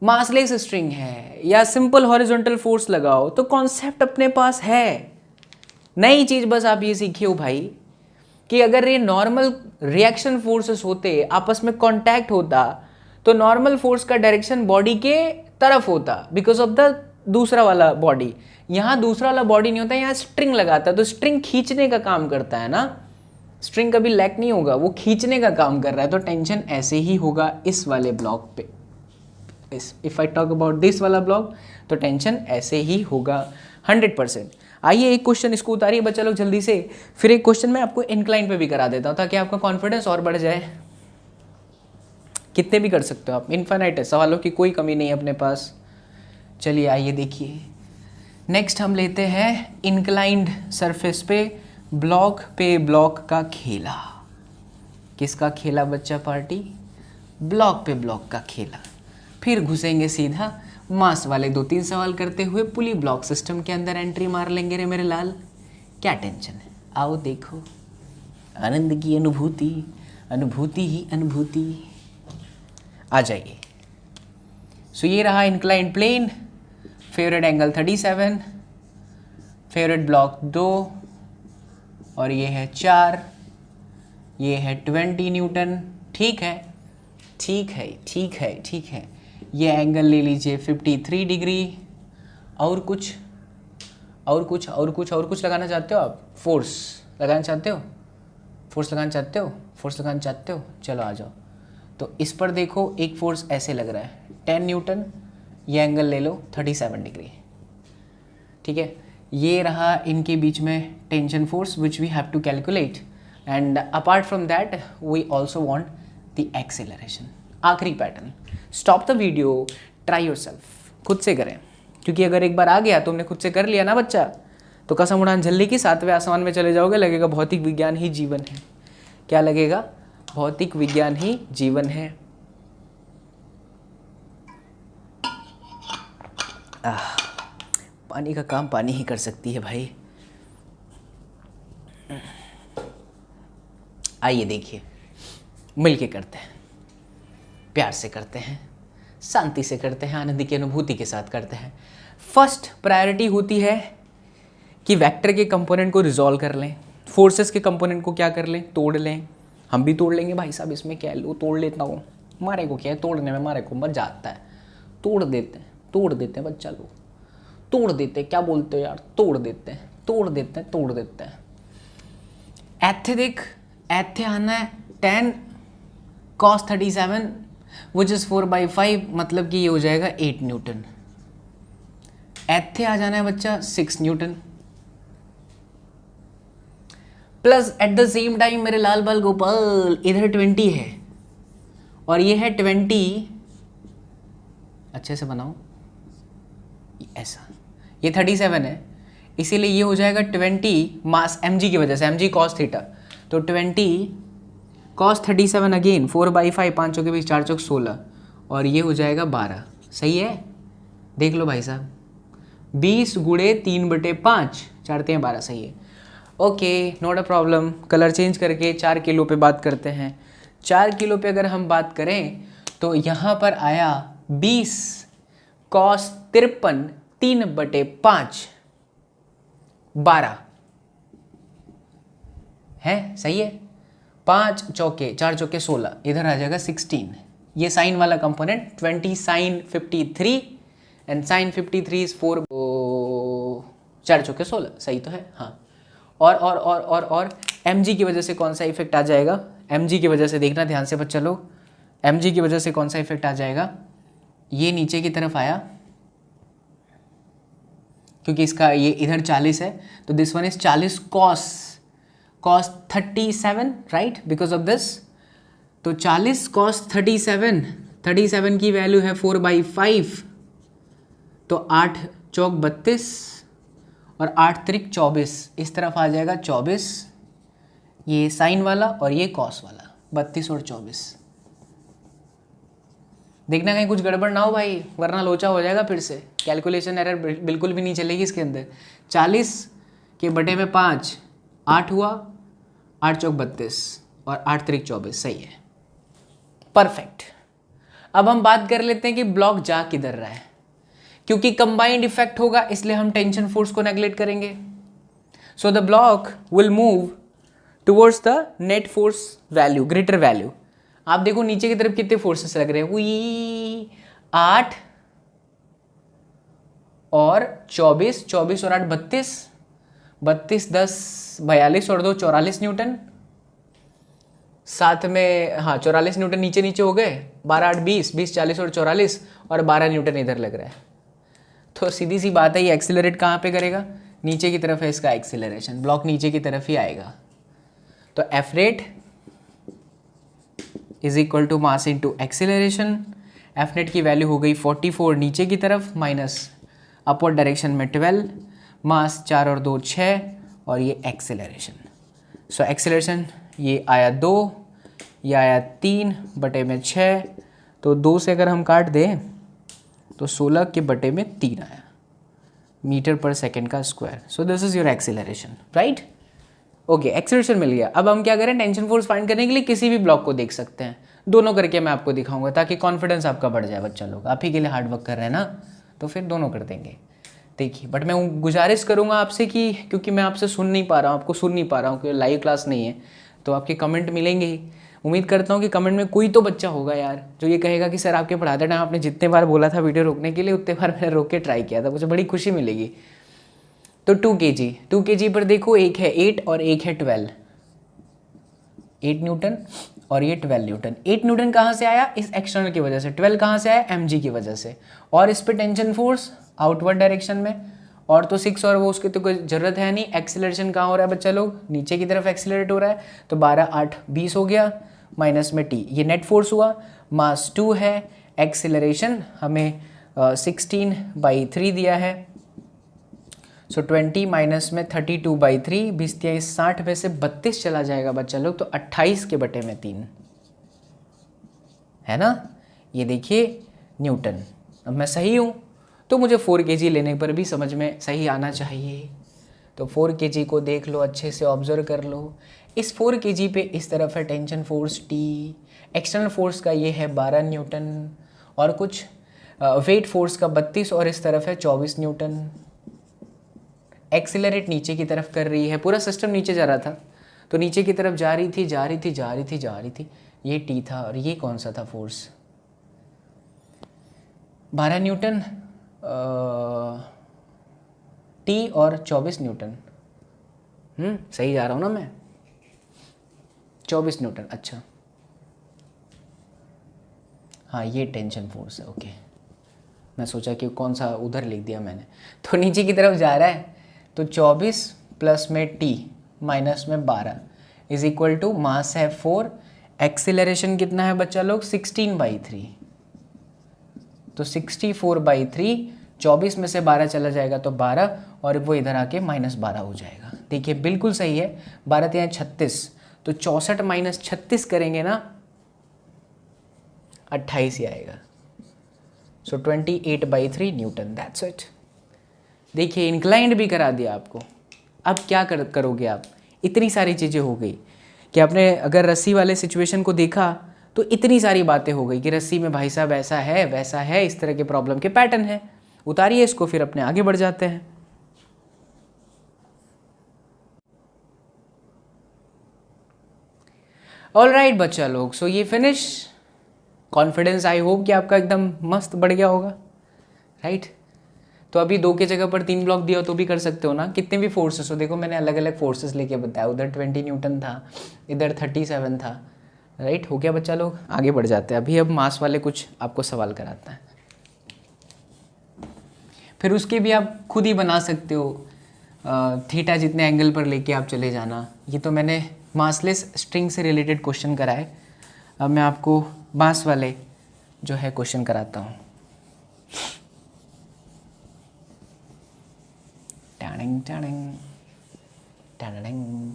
मासलेस स्ट्रिंग है या सिंपल हॉरिजॉन्टल फोर्स लगाओ, तो कॉन्सेप्ट अपने पास है। नई चीज बस आप ये सीखे हो भाई कि अगर ये नॉर्मल रिएक्शन फोर्सेस होते, आपस में कांटेक्ट होता, तो नॉर्मल फोर्स का डायरेक्शन बॉडी के तरफ होता बिकॉज ऑफ द दूसरा वाला बॉडी। यहाँ दूसरा वाला बॉडी नहीं होता, यहाँ स्ट्रिंग लगाता, तो स्ट्रिंग खींचने का काम करता है ना। स्ट्रिंग कभी लैक नहीं होगा, वो खींचने का काम कर रहा है। तो टेंशन ऐसे ही होगा इस वाले ब्लॉक पे। If I talk about this वाला ब्लॉक, तो टेंशन ऐसे ही होगा 100%। आइए एक क्वेश्चन इसको उतारिए बच्चा लोग जल्दी से, फिर एक क्वेश्चन मैं आपको इंक्लाइन पे भी करा देता हूँ ताकि आपका कॉन्फिडेंस और बढ़ जाए। कितने भी कर सकते हो आप, इनफाइनाइट है, सवालों की कोई कमी नहीं है अपने पास। चलिए आइए देखिए, नेक्स्ट हम लेते हैं इंक्लाइंड सरफेस पे ब्लॉक का खेला। किसका खेला बच्चा पार्टी? ब्लॉक पे ब्लॉक का खेला। फिर घुसेंगे सीधा मास वाले 2-3 सवाल करते हुए पुली ब्लॉक सिस्टम के अंदर एंट्री मार लेंगे रे मेरे लाल। क्या टेंशन है, आओ देखो आनंद की अनुभूति, अनुभूति ही अनुभूति। आ जाइए। सो ये रहा inclined plane, favourite angle 37, favourite block 2 और ये है 4, ये है 20 न्यूटन। ठीक है ठीक है ठीक है ठीक है। ये एंगल ले लीजिए 53 डिग्री। और कुछ और कुछ और कुछ और कुछ लगाना चाहते हो आप? फोर्स लगाना चाहते हो? फोर्स लगाना चाहते हो? फोर्स लगाना चाहते हो? चलो आ जाओ। तो इस पर देखो एक फोर्स ऐसे लग रहा है 10 न्यूटन। ये एंगल ले लो 37 डिग्री। ठीक है, ये रहा इनके बीच में tension force which we have to calculate, and apart from that we also want the acceleration. आखिरी pattern, stop the video, try yourself, खुद से करें, क्योंकि अगर एक बार आ गया तुमने खुद से कर लिया ना बच्चा, तो कसम उड़ान झल्ली की 7वें आसमान में चले जाओगे, लगेगा भौतिक विज्ञान ही जीवन है। क्या लगेगा? भौतिक विज्ञान ही जीवन है। पानी का काम पानी ही कर सकती है भाई। आइए देखिए, मिलके करते हैं, प्यार से करते हैं, शांति से करते हैं, आनंद की अनुभूति के साथ करते हैं। फर्स्ट प्रायोरिटी होती है कि वेक्टर के कंपोनेंट को रिजॉल्व कर लें, फोर्सेस के कंपोनेंट को क्या कर लें? तोड़ लें। हम भी तोड़ लेंगे भाई साहब, इसमें क्या है, लो तोड़ लेता हूँ, मारे को क्या है, तोड़ने में मारे को मजा आता है। तोड़ देते हैं बच्चा लोग, तोड़ देते हैं। क्या बोलते हो यार? तोड़ देते हैं तोड़ देते हैं तोड़ देते हैं। एथे देख, एथे आना है 10 cos 37 विच इज़ 4/5, मतलब कि ये हो जाएगा 8 न्यूटन। एथे आ जाना है बच्चा 6 Newton, plus at the same time मेरे लाल बाल गोपाल इधर 20 है और ये है 20, अच्छे से बनाओ ऐसा, ये 37 है, इसीलिए ये हो जाएगा 20 मास mg की वजह से, mg cos थीटा, तो 20 cos 37 अगेन 4/5, 5 चौके 20, 4 चौक 16 और ये हो जाएगा 12। सही है? देख लो भाई साहब, 20 गुणे 3/5, 4 3 12, सही है। Okay, not a problem. Colour change करके 4 किलो पे बात करते हैं। 4 किलो पे अगर हम बात करें तो यहाँ पर आया 20 cos 53 3/5 12 है, सही है। 5 चौके 4 चौके 16, इधर आ जाएगा 16। ये साइन वाला component 20 sin 53 and sin 53 is 4, 4 चौके 16, सही तो है हाँ। और mg की वजह से कौन सा इफेक्ट आ जाएगा? mg की वजह से देखना ध्यान से बच्चा लोग, mg की वजह से कौन सा इफेक्ट आ जाएगा? ये नीचे की तरफ आया क्योंकि इसका ये इधर 40 है, तो this one is 40 cos 37 right, because of this. तो 40 cos 37 की वैल्यू है 4/5, तो 8 चौक 32 और 8 त्रिक 24, इस तरफ आ जाएगा 24, ये साइन वाला और ये कॉस वाला, 32 और 24। देखना कहीं कुछ गड़बड़ ना हो भाई, वरना लोचा हो जाएगा फिर से, कैलकुलेशन एरर बिल्कुल भी नहीं चलेगी इसके अंदर। 40 के बटे में 5, 8 हुआ, 8 चौक 32 और 8 त्रिक 24, सही है, परफेक्ट। अब हम बात कर लेते हैं कि ब्लॉक जा किधर रहा है। क्योंकि कंबाइंड इफेक्ट होगा इसलिए हम टेंशन फोर्स को नेग्लेक्ट करेंगे। So the block will move towards the net force value, greater value. आप देखो नीचे की तरफ कितने फोर्सेस लग रहे हैं, वही 8 और 24, 24 और 8 32, 32 10 42 और 2 44 न्यूटन, साथ में हाँ 44 न्यूटन नीचे नीचे हो गए, 12 8 20, 20 40 और 44 और 12 न्यूटन इधर लग रहा है। तो सीधी सी बात है, ये एक्सीलरेट कहाँ पे करेगा, नीचे की तरफ है इसका एक्सीलरेशन, ब्लॉक नीचे की तरफ ही आएगा। तो F net is equal to mass into acceleration. F net की वैल्यू हो गई 44 नीचे की तरफ माइनस अपवर्ड डायरेक्शन में 12, मास 4 और 2 6 और ये एक्सीलरेशन। सो एक्सीलरेशन ये आया 2, ये आया 3 बटे में 6, तो 2 से अगर हम काट दें तो 16 के बटे में 3 आया मीटर पर सेकेंड का square. So this is your acceleration, right. Okay, acceleration मिल गया। अब हम क्या करें, टेंशन फोर्स फाइंड करने के लिए किसी भी ब्लॉक को देख सकते हैं, दोनों करके मैं आपको दिखाऊंगा ताकि कॉन्फिडेंस आपका बढ़ जाए। बच्चा लोग आप ही के लिए हार्ड वर्क कर रहे हैं ना, तो फिर दोनों कर देंगे। देखिए, बट मैं गुजारिश करूंगा आपसे कि क्योंकि मैं आपसे सुन नहीं पा रहा हूँ, आपको सुन नहीं पा रहा हूँ, क्योंकि लाइव क्लास नहीं है, तो आपके कमेंट मिलेंगे ही। उम्मीद करता हूँ कि कमेंट में कोई तो बच्चा होगा यार जो ये कहेगा कि सर आपके पढ़ाते टाइम आपने जितने बार बोला था वीडियो रोकने के लिए, उतने बार मैंने रोक के ट्राई किया था, मुझे बड़ी खुशी मिलेगी। तो 2 kg पर देखो, एक है 8 और एक है 12, 8 न्यूटन और ये 12 न्यूटन। 8 न्यूटन कहाँ से आया, इस एक्सटर्नल की वजह से, 12 कहाँ से आया, mg की वजह से, और इस पे टेंशन फोर्स आउटवर्ड डायरेक्शन में, और तो 6 और वो उसकी तो कोई ज़रूरत है नहीं। एक्सीलरेशन कहाँ हो रहा है बच्चा लोग, नीचे की तरफ एक्सीलरेट हो रहा है, तो 12 8 20 हो गया, माइनस में t, ये नेट फोर्स हुआ, मास 2 है, एक्सीलरेशन हमें 16/3 दिया है। सो 20 माइनस में 32/3, 20 23 60 में से 32 चला जाएगा बच्चा लोग, तो 28 के बटे में 3 है ना। ये देखिए न्यूटन। अब मैं सही हूँ तो मुझे 4 kg लेने पर भी समझ में सही आना चाहिए। तो 4 kg को देख लो, अच्छे से ऑब्जर्व कर लो। इस 4 kg पे इस तरफ है tension force T, external force का ये है 12 न्यूटन, और कुछ वेट फोर्स का 32, और इस तरफ है 24 न्यूटन। एक्सीलरेट नीचे की तरफ कर रही है, पूरा सिस्टम नीचे जा रहा था, तो नीचे की तरफ जा रही थी। ये T था, और ये कौन सा था फोर्स, 12 न्यूटन T और 24 न्यूटन। सही जा रहा हूँ ना मैं, 24 न्यूटन, अच्छा हाँ ये टेंशन फोर्स है। ओके, मैं सोचा कि कौन सा उधर लिख दिया मैंने। तो नीचे की तरफ जा रहा है, तो 24 प्लस में T माइनस में 12 इज इक्वल टू मास है 4, एक्सीलरेशन कितना है बच्चा लोग, 16/3, तो 64/3, 24 में से 12 चला जाएगा तो 12, और वो इधर आके -12 हो जाएगा। देखिए बिल्कुल सही है, 12 3 36, तो 64 माइनस 36 करेंगे ना, 28 ही आएगा। सो 28/3 न्यूटन, दैट्स इट। देखिए इंक्लाइंड भी करा दिया आपको। अब क्या करोगे आप, इतनी सारी चीज़ें हो गई कि आपने अगर रस्सी वाले सिचुएशन को देखा तो इतनी सारी बातें हो गई कि रस्सी में भाई साहब ऐसा है वैसा है, इस तरह के प्रॉब्लम के पैटर्न है, उतारिए इसको, फिर अपने आगे बढ़ जाते हैं। ऑल राइट बच्चा लोग, सो ये फिनिश। कॉन्फिडेंस आई होप कि आपका एकदम मस्त बढ़ गया होगा, राइट। तो अभी 2 के जगह पर 3 ब्लॉक दिया तो भी कर सकते हो ना, कितने भी फोर्सेस हो। देखो मैंने अलग अलग फोर्सेस लेके बताया, उधर 20 न्यूटन था, इधर 37 था, राइट। हो गया बच्चा लोग, आगे बढ़ जाते हैं। अभी अब मास वाले कुछ आपको सवाल कराता है, फिर उसके भी आप खुद ही बना सकते हो। थीटा जितने एंगल पर लेके आप चले जाना। ये तो मैंने मासलेस स्ट्रिंग से रिलेटेड क्वेश्चन कराए, अब मैं आपको मास वाले जो है क्वेश्चन कराता हूँ। टाणिंग टाणिंग टाणिंग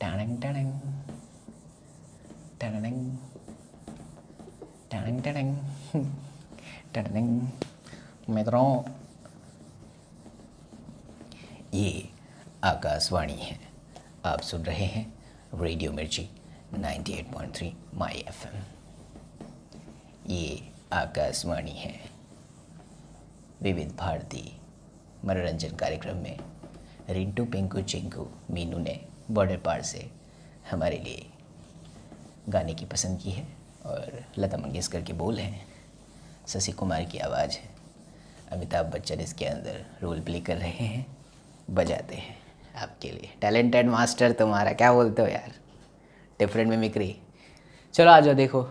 टाणिंग टाणिंग टाणिंग टडंग टडंग टडंग। मित्रों, ये आकाशवाणी है, आप सुन रहे हैं रेडियो मिर्ची 98.3 माई FM। ये आकाशवाणी है। विविध भारती मनोरंजन कार्यक्रम में रिंटू पिंकू चिंकू मीनू ने बॉर्डर पार से हमारे लिए गाने की पसंद की है और लता मंगेशकर के बोल हैं, शशि कुमार की आवाज़ है, अमिताभ बच्चन इसके अंदर रोल प्ले कर रहे हैं, बजाते हैं आपके लिए। टैलेंटेड मास्टर तुम्हारा, क्या बोलते हो यार, डिफरेंट मिमिक्री। चलो आ जाओ, देखो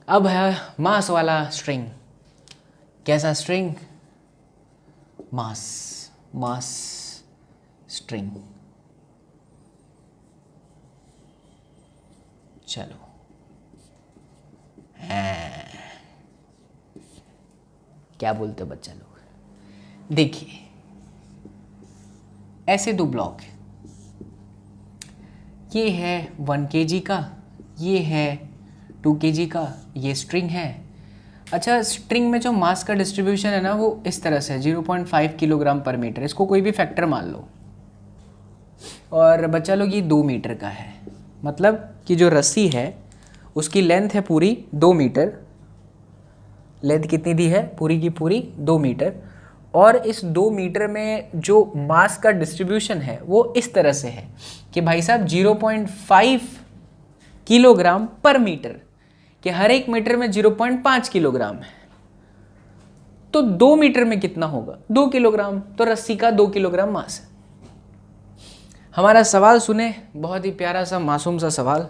अब है मास वाला स्ट्रिंग। कैसा स्ट्रिंग? मास स्ट्रिंग। चलो क्या बोलते हो बच्चा लोग? देखिए, ऐसे दो ब्लॉक है, ये है 1 kg का, ये है 2 kg का, ये स्ट्रिंग है। अच्छा, स्ट्रिंग में जो मास का डिस्ट्रीब्यूशन है ना, वो इस तरह से 0.5 किलोग्राम पर मीटर। इसको कोई भी फैक्टर मान लो। और बच्चा लोग, ये 2 मीटर का है, मतलब कि जो रस्सी है उसकी लेंथ है पूरी 2 मीटर। लेंथ कितनी दी है? पूरी की पूरी 2 मीटर। और इस 2 मीटर में जो मास का डिस्ट्रीब्यूशन है वो इस तरह से है कि भाई साहब 0.5 किलोग्राम पर मीटर, कि हर एक मीटर में 0.5 किलोग्राम है। तो 2 मीटर में कितना होगा? 2 किलोग्राम। तो रस्सी का 2 किलोग्राम मास है। हमारा सवाल सुने, बहुत ही प्यारा सा मासूम सा सवाल।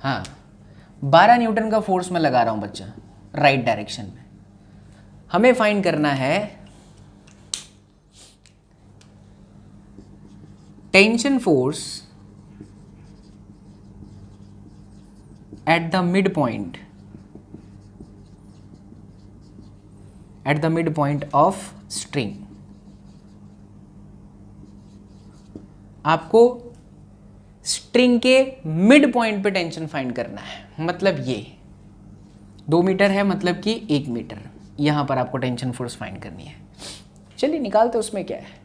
हाँ, 12 न्यूटन का फोर्स मैं लगा रहा हूं बच्चा, राइट डायरेक्शन में। हमें फाइंड करना है tension force at the mid point, at the mid point of string. आपको स्ट्रिंग के मिड पॉइंट पे टेंशन फाइंड करना है। मतलब ये 2 मीटर है, मतलब कि 1 मीटर, यहां पर आपको टेंशन फोर्स फाइंड करनी है। चलिए निकालते हैं, उसमें क्या है।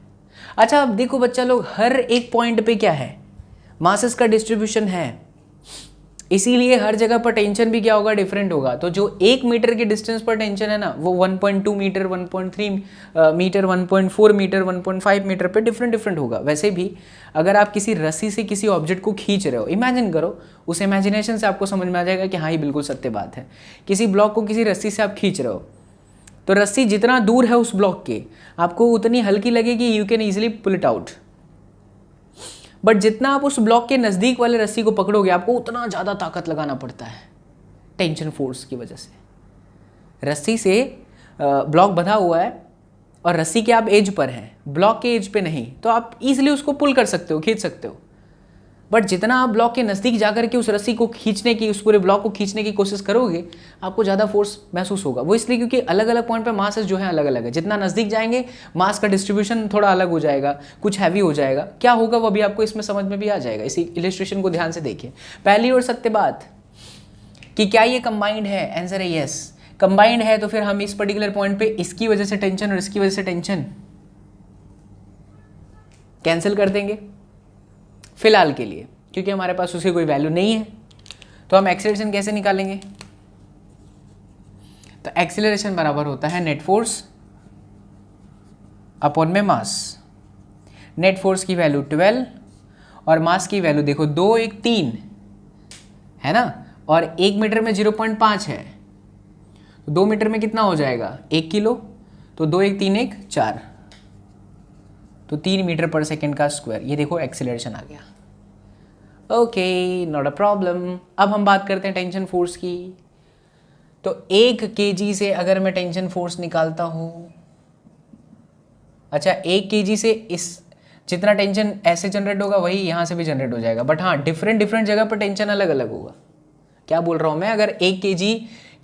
अच्छा, अब देखो बच्चा लोग, हर एक पॉइंट पे क्या है? मासेस का डिस्ट्रीब्यूशन है, इसीलिए हर जगह पर टेंशन भी क्या होगा? डिफरेंट होगा। तो जो 1 मीटर के डिस्टेंस पर टेंशन है ना, वो 1.2 मीटर, 1.3 मीटर, 1.4 मीटर, 1.5 मीटर पे डिफरेंट होगा। वैसे भी अगर आप किसी रस्सी से किसी ऑब्जेक्ट को खींच रहे हो, इमेजिन करो, उस इमेजिनेशन से आपको समझ में आ जाएगा कि हाँ, ये बिल्कुल सत्य बात है। किसी ब्लॉक को किसी रस्सी से आप खींच रहे हो, तो रस्सी जितना दूर है उस ब्लॉक के, आपको उतनी हल्की लगेगी, you can easily pull it out. But जितना आप उस ब्लॉक के नज़दीक वाले रस्सी को पकड़ोगे, आपको उतना ज़्यादा ताकत लगाना पड़ता है टेंशन फोर्स की वजह से। रस्सी से ब्लॉक बंधा हुआ है और रस्सी के आप एज पर हैं, ब्लॉक के एज पे नहीं, तो आप इजीली उसको पुल कर सकते हो, खींच सकते हो। बट जितना आप ब्लॉक के नज़दीक जाकर के उस रस्सी को खींचने की, उस पूरे ब्लॉक को खींचने की कोशिश करोगे, आपको ज़्यादा फोर्स महसूस होगा। वो इसलिए क्योंकि अलग अलग पॉइंट पे मासेस जो है अलग अलग है। जितना नज़दीक जाएंगे, मास का डिस्ट्रीब्यूशन थोड़ा अलग हो जाएगा, कुछ हैवी हो जाएगा। क्या होगा वो भी आपको इसमें समझ में भी आ जाएगा। इसी इलिस्ट्रेशन को ध्यान से देखिए। पहली और सत्य बात कि क्या ये कंबाइंड है? आंसर है यस, कंबाइंड है। तो फिर हम इस पर्टिकुलर पॉइंट पे इसकी वजह से टेंशन और इसकी वजह से टेंशन कैंसिल कर देंगे फिलहाल के लिए, क्योंकि हमारे पास उसकी कोई वैल्यू नहीं है। तो हम एक्सेलरेशन कैसे निकालेंगे? तो एक्सेलरेशन बराबर होता है नेट फोर्स अपॉन में मास। नेट फोर्स की वैल्यू 12 और मास की वैल्यू देखो 2 1 3 है ना, और 1 मीटर में 0.5 है, तो 2 मीटर में कितना हो जाएगा? 1 किलो। तो 2 1 3 1 4, तो 3 मीटर पर सेकेंड का स्क्वायर। ये देखो एक्सेलरेशन आ गया। Okay, not a problem. अब हम बात करते हैं टेंशन फोर्स की। तो 1 kg से अगर मैं टेंशन फोर्स निकालता हूँ, अच्छा 1 kg से इस जितना टेंशन ऐसे जनरेट होगा वही यहाँ से भी जनरेट हो जाएगा। बट हाँ, डिफरेंट जगह पर टेंशन अलग अलग होगा। क्या बोल रहा हूँ मैं? अगर 1 kg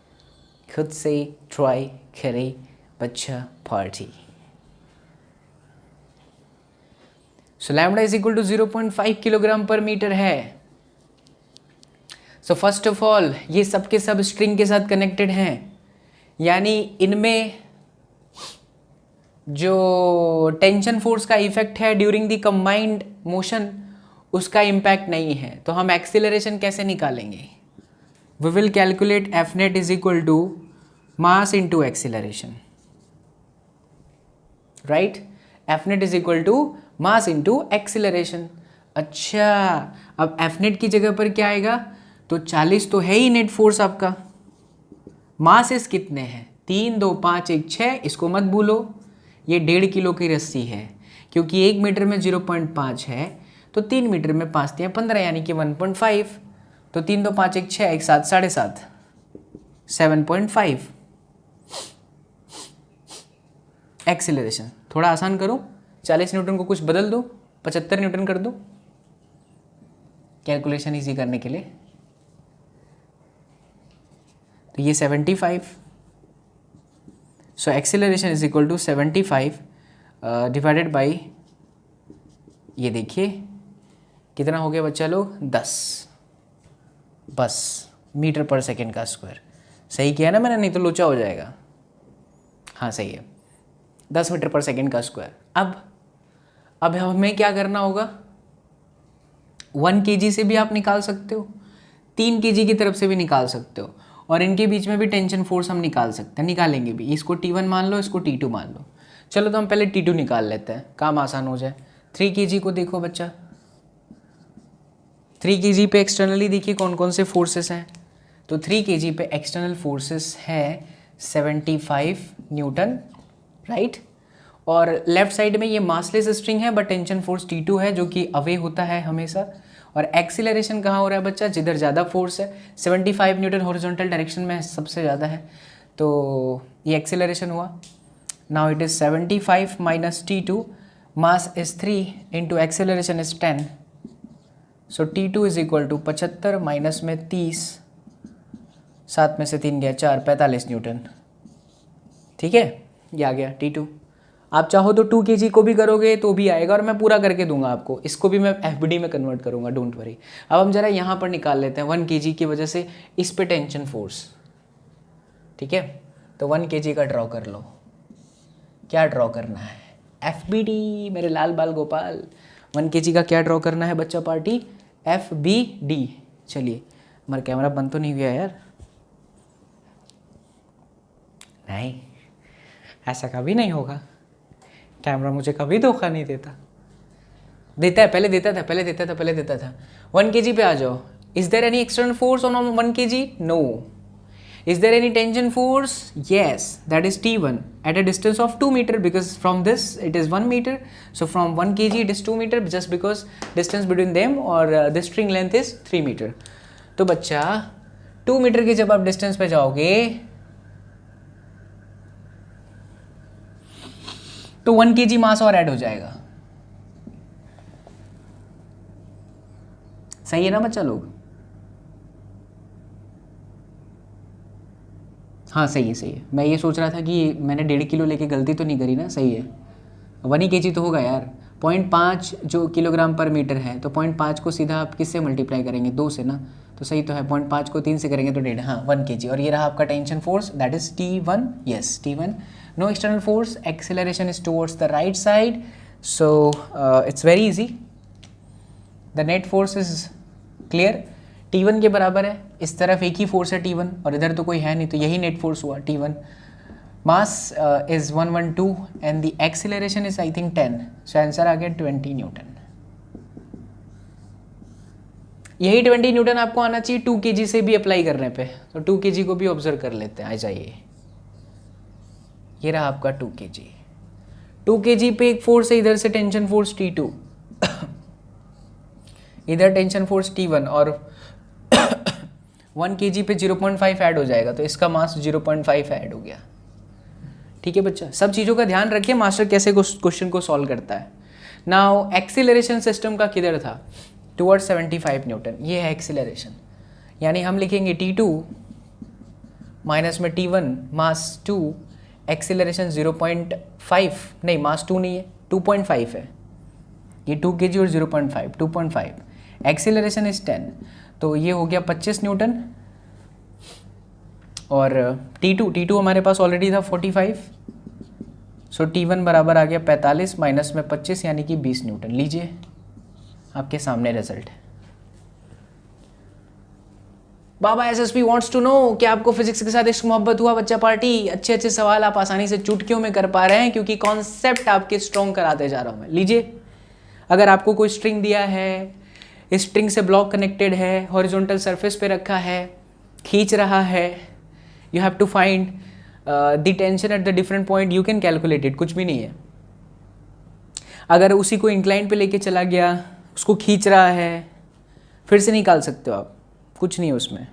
खुद से ट्राई करे बच्चा party. So lambda is equal to 0.5 kilogram पर मीटर है। सो फर्स्ट ऑफ ऑल ये सब के सब स्ट्रिंग के साथ कनेक्टेड हैं, यानी इनमें जो टेंशन फोर्स का इफेक्ट है ड्यूरिंग द कंबाइंड मोशन उसका इम्पैक्ट नहीं है। तो हम एक्सीलरेशन कैसे निकालेंगे? We will calculate F net is equal to mass into acceleration, right? F net is equal to mass into acceleration. अच्छा, अब एफ नेट की जगह पर क्या आएगा? तो 40 तो है ही नेट फोर्स आपका। मासेस कितने हैं? 3 2 5 1 6, इसको मत भूलो। ये 1.5 किलो की रस्सी है, क्योंकि 1 मीटर में 0.5 है, तो 3 मीटर में 5 3 15, यानी कि 1.5। तो 3 2 5 1 6 1 7 7.5 7.5। एक्सीलरेशन थोड़ा आसान करो, 40 न्यूटन को कुछ बदल दो, 75 न्यूटन कर दो कैलकुलेशन इजी करने के लिए। तो ये 75। So acceleration is equal to 75 divided by, ये देखिए कितना हो गया बच्चा लोग? 10 बस मीटर पर सेकेंड का स्क्वायर। सही किया ना मैंने? नहीं तो लोचा हो जाएगा। हाँ सही है, 10 मीटर पर सेकेंड का स्क्वायर। अब हमें क्या करना होगा? 1 kg से भी आप निकाल सकते हो, 3 kg की तरफ से भी निकाल सकते हो, और इनके बीच में भी टेंशन फोर्स हम निकाल सकते हैं, निकालेंगे भी। इसको T1 मान लो, इसको T2 मान लो। चलो तो हम पहले T2 निकाल लेते हैं, काम आसान हो जाए। 3 kg को देखो बच्चा, 3 kg पे एक्सटर्नली देखिए कौन कौन से फोर्सेस हैं। तो 3 kg पे एक्सटर्नल फोर्सेस है 75 न्यूटन, राइट? और लेफ्ट साइड में ये मासलेस स्ट्रिंग है, बट टेंशन फोर्स T2 है जो कि अवे होता है हमेशा। और एक्सीलरेशन कहाँ हो रहा है बच्चा? जिधर ज़्यादा फोर्स है, 75 न्यूटन हॉरिजॉन्टल डायरेक्शन में सबसे ज़्यादा है, तो ये एक्सीलरेशन हुआ। Now it is 75 minus T2, mass is 3 into acceleration is 10। So T2 is equal to 75 minus में 30, 7 में से 3 गया 4, 45 न्यूटन। ठीक है, ये आ गया T2। आप चाहो तो 2 kg को भी करोगे तो भी आएगा, और मैं पूरा करके दूंगा आपको। इसको भी मैं FBD में कन्वर्ट करूंगा, डोंट वरी। अब हम जरा यहाँ पर निकाल लेते हैं 1 kg की वजह से इस पे टेंशन फोर्स। ठीक है, तो 1 kg का ड्रॉ कर लो। क्या ड्रॉ करना है? FBD मेरे लाल बाल गोपाल। 1 kg का क्या ड्रॉ करना है बच्चा पार्टी? FBD। चलिए, हमारा कैमरा बंद तो नहीं हुआ यार? नहीं, ऐसा कभी नहीं होगा। कैमरा मुझे कभी धोखा नहीं देता है। पहले देता था। 1 kg पे आ जाओ। Is there any external force on 1 kg? No. Is there any tension force? Yes, that is T1 at a distance of 2 metre, because from this it is 1 metre, so from 1 kg it is 2 metre, just because distance between them और the string length is 3 metre. तो बच्चा 2 metre की जब आप distance पे जाओगे तो 1 kg मास और ऐड हो जाएगा। सही है ना बच्चा लोग? हाँ सही है। मैं ये सोच रहा था कि मैंने 1.5 किलो लेके गलती तो नहीं करी ना? सही है, 1 kg तो होगा यार। 0.5 जो किलोग्राम पर मीटर है, तो 0.5 को सीधा आप किससे मल्टीप्लाई करेंगे? 2 से ना, तो सही तो है। 0.5 को 3 से करेंगे तो 1.5, हाँ 1 kg। और ये रहा आपका tension force, that is T1। Yes, T1। No external force, acceleration is towards the right side, so it's very easy. The net force is clear, T1 के बराबर है। इस तरफ एक ही फोर्स है T1, और इधर तो कोई है नहीं, तो यही नेट फोर्स हुआ T1। Mass is 112 and the acceleration is I think 10, so answer आ गया 20 न्यूटन। यही 20 न्यूटन आपको आना चाहिए 2 kg से भी अप्लाई करने पे। तो 2 kg को भी ऑब्जर्व कर लेते हैं, आ जाइए। ये रहा आपका 2 kg। 2 kg पे एक फोर्स है, इधर से टेंशन फोर्स T2, इधर टेंशन फोर्स T1, और 1 kg पे 0.5 ऐड हो जाएगा, तो इसका मास 0.5 ऐड हो गया। ठीक है बच्चा, सब चीज़ों का ध्यान रखिए मास्टर कैसे क्वेश्चन को सॉल्व करता है। नाउ एक्सीलरेशन सिस्टम का किधर था? Towards 75 Newton. ये है एक्सीलरेशन, यानी हम लिखेंगे T2 माइनस में T1 मास 2, एक्सीलरेशन 0.5, नहीं मास 2 नहीं है, 2.5 है, ये 2 kg और 0.5, 2.5, एक्सीलरेशन इज 10, तो ये हो गया 25 न्यूटन। और T2 हमारे पास ऑलरेडी था 45, सो T1 बराबर आ गया 45 माइनस में 25 यानी कि 20 न्यूटन। लीजिए आपके सामने रिजल्ट है। बाबा एसएसपी वांट्स टू नो कि आपको फिजिक्स के साथ इश्क मोहब्बत हुआ बच्चा पार्टी। अच्छे अच्छे सवाल आप आसानी से चुटकियों में कर पा रहे हैं क्योंकि कॉन्सेप्ट आपके स्ट्रॉन्ग कराते जा रहा हूं मैं। लीजिए, अगर आपको कोई स्ट्रिंग दिया है, इस स्ट्रिंग से ब्लॉक कनेक्टेड है, हॉरिजॉन्टल सरफेस पे रखा है, खींच रहा है, you have to find the tension at the different point, you can calculate it, कुछ भी नहीं है। अगर उसी को इंक्लाइन पे लेके चला गया, उसको खींच रहा है, फिर से निकाल सकते हो आप, कुछ नहीं है उसमें,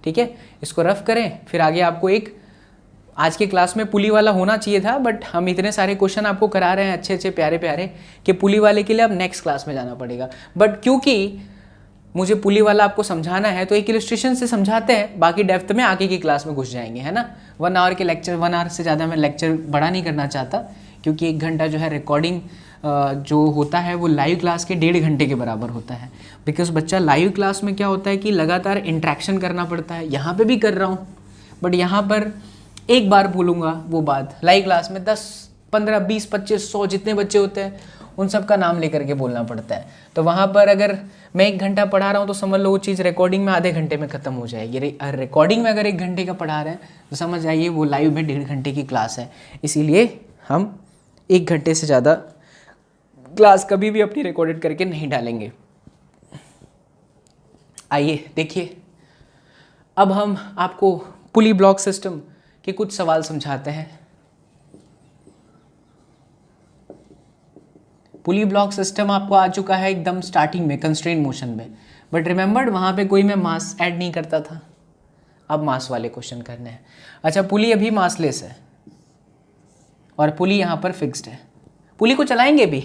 ठीक है। इसको रफ करें, फिर आगे आपको एक आज के क्लास में पुली वाला होना चाहिए था, बट हम इतने सारे क्वेश्चन आपको करा रहे हैं अच्छे अच्छे प्यारे प्यारे कि पुली वाले के लिए अब नेक्स्ट क्लास में जाना पड़ेगा। बट क्योंकि मुझे पुली वाला आपको समझाना है तो एक इलस्ट्रेशन से समझाते हैं, बाकी डेप्थ में आगे की क्लास में घुस जाएंगे, है ना। 1 आवर के लेक्चर, 1 आवर से ज़्यादा मैं लेक्चर बड़ा नहीं करना चाहता क्योंकि 1 घंटा जो है रिकॉर्डिंग जो होता है वो लाइव क्लास के 1.5 घंटे के बराबर होता है। बिकॉज बच्चा लाइव क्लास में क्या होता है कि लगातार इंट्रैक्शन करना पड़ता है, यहाँ पे भी कर रहा हूँ बट यहाँ पर एक बार बोलूँगा वो बात, लाइव क्लास में 10, 15, 20, 25, 100 जितने बच्चे होते हैं उन सब का नाम लेकर के बोलना पड़ता है। तो वहाँ पर अगर मैं 1 घंटा पढ़ा रहा हूँ तो समझ लो वो चीज़ रिकॉर्डिंग में आधे घंटे में ख़त्म हो जाएगी। रिकॉर्डिंग में अगर 1 घंटे का पढ़ा रहे हैं तो समझ आइए वो लाइव में 1.5 घंटे की क्लास है। इसीलिए हम 1 घंटे से ज़्यादा क्लास कभी भी अपनी रिकॉर्डेड करके नहीं डालेंगे। आइए देखिए, अब हम आपको पुली ब्लॉक सिस्टम के कुछ सवाल समझाते हैं। पुली ब्लॉक सिस्टम आपको आ चुका है एकदम स्टार्टिंग में कंस्ट्रेंट मोशन में, बट रिमेंबर्ड वहाँ पे कोई मैं मास ऐड नहीं करता था, अब मास वाले क्वेश्चन करने हैं। अच्छा, पुली अभी मासलेस है और पुली यहाँ पर फिक्स्ड है। पुली को चलाएंगे भी,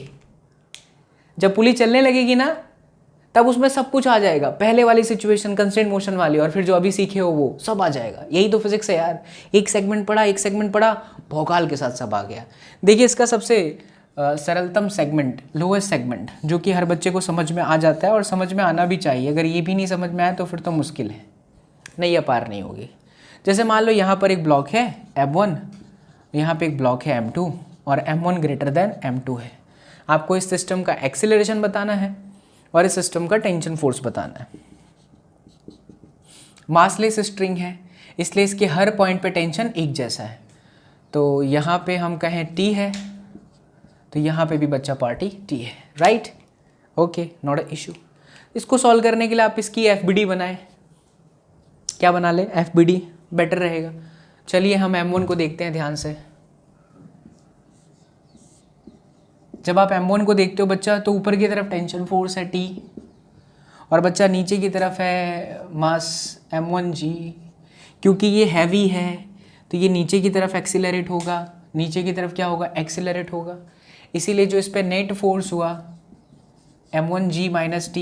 जब पुली चलने लगेगी ना तब उसमें सब कुछ आ जाएगा, पहले वाली सिचुएशन कंस्ट्रेंट मोशन वाली, और फिर जो अभी सीखे हो वो सब आ जाएगा। यही तो फिजिक्स है यार, एक सेगमेंट पढ़ा भौकाल के साथ सब आ गया। देखिए, इसका सबसे सरलतम सेगमेंट, लोएस्ट सेगमेंट, जो कि हर बच्चे को समझ में आ जाता है और समझ में आना भी चाहिए। अगर ये भी नहीं समझ में आए तो फिर तो मुश्किल है, नहीं पार नहीं होगी। जैसे मान लो यहाँ पर एक ब्लॉक है M1, यहाँ पे एक ब्लॉक है M2 और M1 ग्रेटर देन M2 है। आपको इस सिस्टम का एक्सीलरेशन बताना है और इस सिस्टम का टेंशन फोर्स बताना है। मासलेस स्ट्रिंग है इसलिए इसके हर पॉइंट पे टेंशन एक जैसा है। तो यहाँ पे हम कहें T है तो यहाँ पे भी बच्चा पार्टी T है, right, okay, not a issue. इसको सॉल्व करने के लिए आप इसकी FBD बनाएं। क्या बना लें? FBD बेटर रहेगा। चलिए हम M1 को देखते हैं ध्यान से। जब आप M1 को देखते हो बच्चा तो ऊपर की तरफ टेंशन फोर्स है T और बच्चा नीचे की तरफ है मास M1G। क्योंकि ये हैवी है तो ये नीचे की तरफ एक्सीलरेट होगा, नीचे की तरफ क्या होगा? एक्सीलरेट होगा। इसीलिए जो इस पर नेट फोर्स हुआ M1G minus T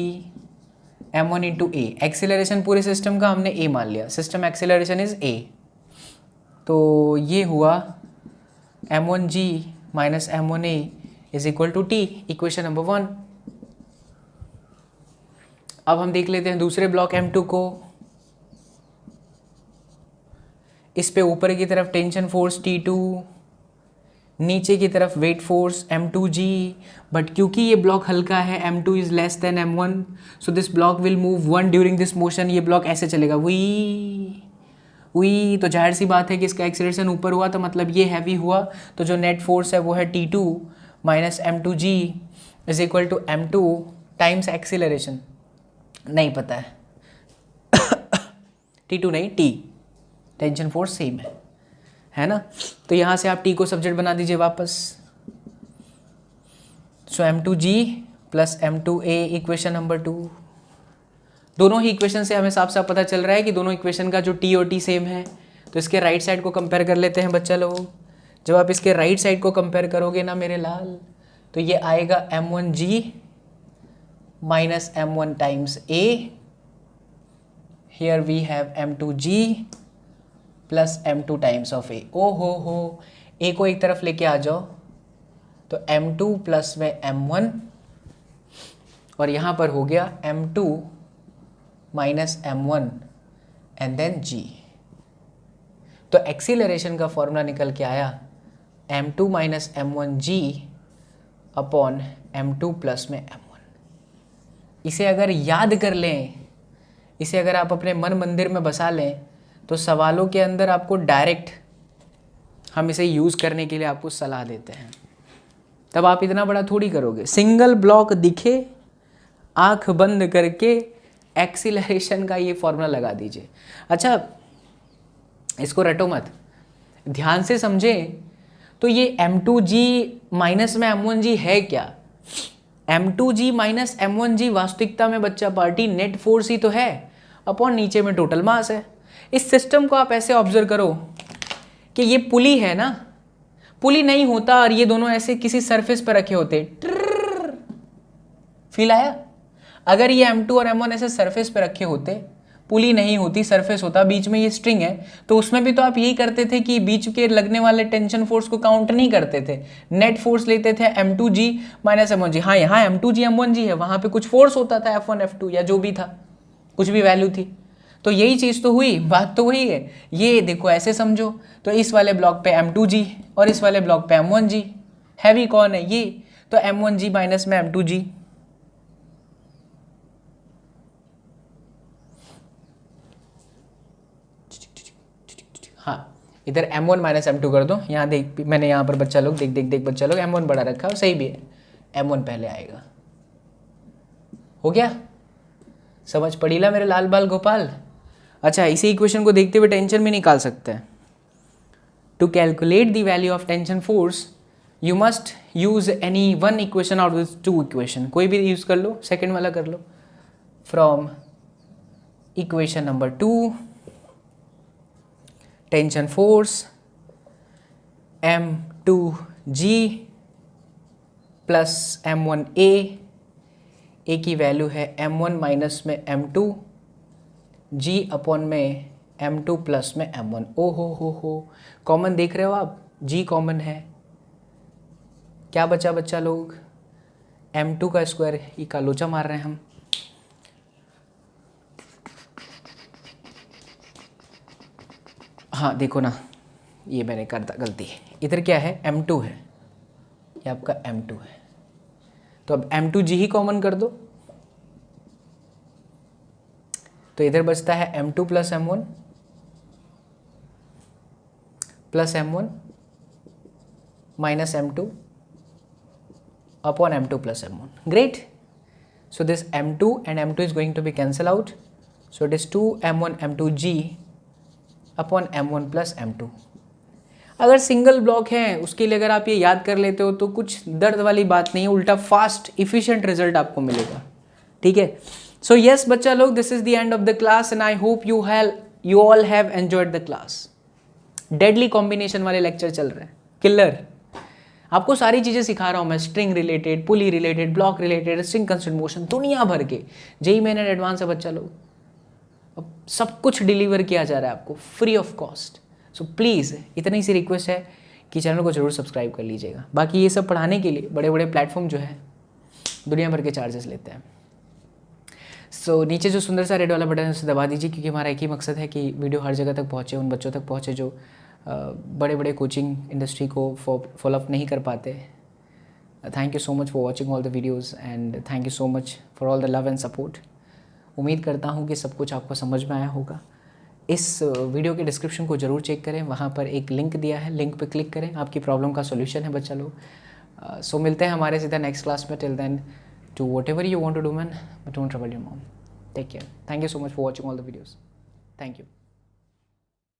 M1 into A, acceleration पूरे सिस्टम का हमने A मान लिया, सिस्टम एक्सीलरेशन इज A, तो ये हुआ M1G minus M1A is equal to T, equation number 1। अब हम देख लेते हैं दूसरे ब्लॉक M2 को। इस पे ऊपर की तरफ टेंशन फोर्स T2, नीचे की तरफ वेट फोर्स M2G, बट क्योंकि ये ब्लॉक हल्का है M2 is less than M1, so this block will move 1 during this motion. ये ब्लॉक ऐसे चलेगा वी, तो जाहिर सी बात है कि इसका एक्सीलरेशन ऊपर हुआ तो मतलब ये हैवी हुआ, तो जो नेट फोर्स है वो है T2 minus M2G is equal to M2 times acceleration, नहीं पता है T2 नहीं T, टेंशन फोर्स सेम है ना। तो यहाँ से आप T को सब्जेक्ट बना दीजिए वापस। सो M2G plus M2A equation number 2। दोनों ही इक्वेशन से हमें साफ साफ पता चल रहा है कि दोनों इक्वेशन का जो T और T सेम है। तो इसके राइट साइड को कंपेयर कर लेते हैं बच्चा लोग। जब आप इसके राइट साइड को कंपेयर करोगे ना मेरे लाल, तो ये आएगा M1G minus M1 times A, here we have M2G plus M2 times of A। ओ हो, A को एक तरफ लेके आ जाओ, तो M2 प्लस में M1, और यहाँ पर हो गया M2 minus M1 and then G। तो एक्सीलरेशन का फॉर्मूला निकल के आया M2 minus M1G upon M2 plus में M1। इसे अगर याद कर लें, इसे अगर आप अपने मन मंदिर में बसा लें, तो सवालों के अंदर आपको डायरेक्ट हम इसे यूज़ करने के लिए आपको सलाह देते हैं। तब आप इतना बड़ा थोड़ी करोगे। सिंगल ब्लॉक दिखे, आंख बंद करके एक्सीलरेशन का ये फॉर्मूला लगा दीजिए। अच्छा, इसको रटो मत, ध्यान से समझे। तो ये M2G माइनस में M1G है क्या? M2G माइनस M1G वास्तविकता में बच्चा पार्टी नेट फोर्स ही तो है, अपॉन नीचे में टोटल मास है। इस सिस्टम को आप ऐसे ऑब्जर्व करो कि ये पुली है ना, पुली नहीं होता और ये दोनों ऐसे किसी सरफेस पर रखे होते, फील आया? अगर ये M2 और M1 ऐसे सरफेस पर रखे होते, पुली नहीं होती, सरफेस होता, बीच में ये स्ट्रिंग है, तो उसमें भी तो आप यही करते थे कि बीच के लगने वाले टेंशन फोर्स को काउंट नहीं करते थे, नेट फोर्स लेते थे M2G माइनस M1G। हाँ, यहाँ M2G M1G है, वहाँ पे कुछ फोर्स होता था F1 F2 या जो भी था, कुछ भी वैल्यू थी। तो यही चीज़ तो हुई, बात तो वही है। ये देखो ऐसे समझो, तो इस वाले ब्लॉक पे M2G और इस वाले ब्लॉक पे M1G। हैवी कौन है? ये। तो M1G माइनस में M2G। हाँ, इधर M1 माइनस M2 कर दो। यहाँ देख, मैंने यहाँ पर बच्चा लोग देख बच्चा लोग M1 बड़ा रखा और सही भी है, M1 पहले आएगा। हो गया? समझ पड़ीला मेरे लाल बाल गोपाल? अच्छा, इसी इक्वेशन को देखते हुए टेंशन भी निकाल सकते हैं। To calculate the value of tension force you must use any one equation out of two equation. कोई भी यूज कर लो, सेकेंड वाला कर लो। From equation number 2, tension force M2G plus M1A, A की वैल्यू है M1 माइनस में M2, G अपॉन में M2 प्लस में M1। ओ हो, कॉमन देख रहे हो आप? G कॉमन है। क्या बचा बच्चा लोग? M2 का स्क्वायर, ये का लोचा मार रहे हैं हम। हाँ देखो ना, ये मैंने करता गलती। इधर क्या है? M2 है, ये आपका M2 है। तो अब M2G ही कॉमन कर दो, तो इधर बचता है M2 plus M1 plus M1 minus M2 upon M2 plus M1। Great. So this M2 and M2 is going to be cancel out. So it is 2M1 M2G upon M1 plus M2। अगर single block है उसके लिए अगर आप ये याद कर लेते हो तो कुछ दर्द वाली बात नहीं है, उल्टा फास्ट इफिशिएंट रिजल्ट आपको मिलेगा। ठीक है? सो यस बच्चा लोग, this is the end of the class and I hope you all have enjoyed the class. Deadly combination वाले लेक्चर चल रहे हैं, किलर। आपको सारी चीज़ें सिखा रहा हूँ मैं, string related, pulley related, block related, string constant motion, दुनिया भर के। जेई मेन एडवांस है बच्चा लोग, अब सब कुछ डिलीवर किया जा रहा है आपको free of cost. So please इतनी सी रिक्वेस्ट है कि चैनल को जरूर सब्सक्राइब कर लीजिएगा। बाकी ये सब पढ़ाने के लिए बड़े बड़े प्लेटफॉर्म जो है दुनिया भर के चार्जेस लेते हैं। सो नीचे जो सुंदर सा रेड वाला बटन है उसे दबा दीजिए, क्योंकि हमारा एक ही मकसद है कि वीडियो हर जगह तक पहुँचे, उन बच्चों तक पहुँचे जो बड़े बड़े कोचिंग इंडस्ट्री को फॉलोअप नहीं कर पाते। Thank you so much for watching all the videos and thank you so much for all the love and support. उम्मीद करता हूँ कि सब कुछ आपको समझ में आया होगा। इस वीडियो के डिस्क्रिप्शन को ज़रूर चेक करें, वहाँ पर एक लिंक दिया है, लिंक पे क्लिक करें, आपकी प्रॉब्लम का सॉल्यूशन है बच्चा लोग। सो मिलते हैं हमारे सीधा नेक्स्ट क्लास में। Till then do whatever you want to do, man, but don't trouble your mom. Take care. Thank you so much for watching all the videos. Thank you.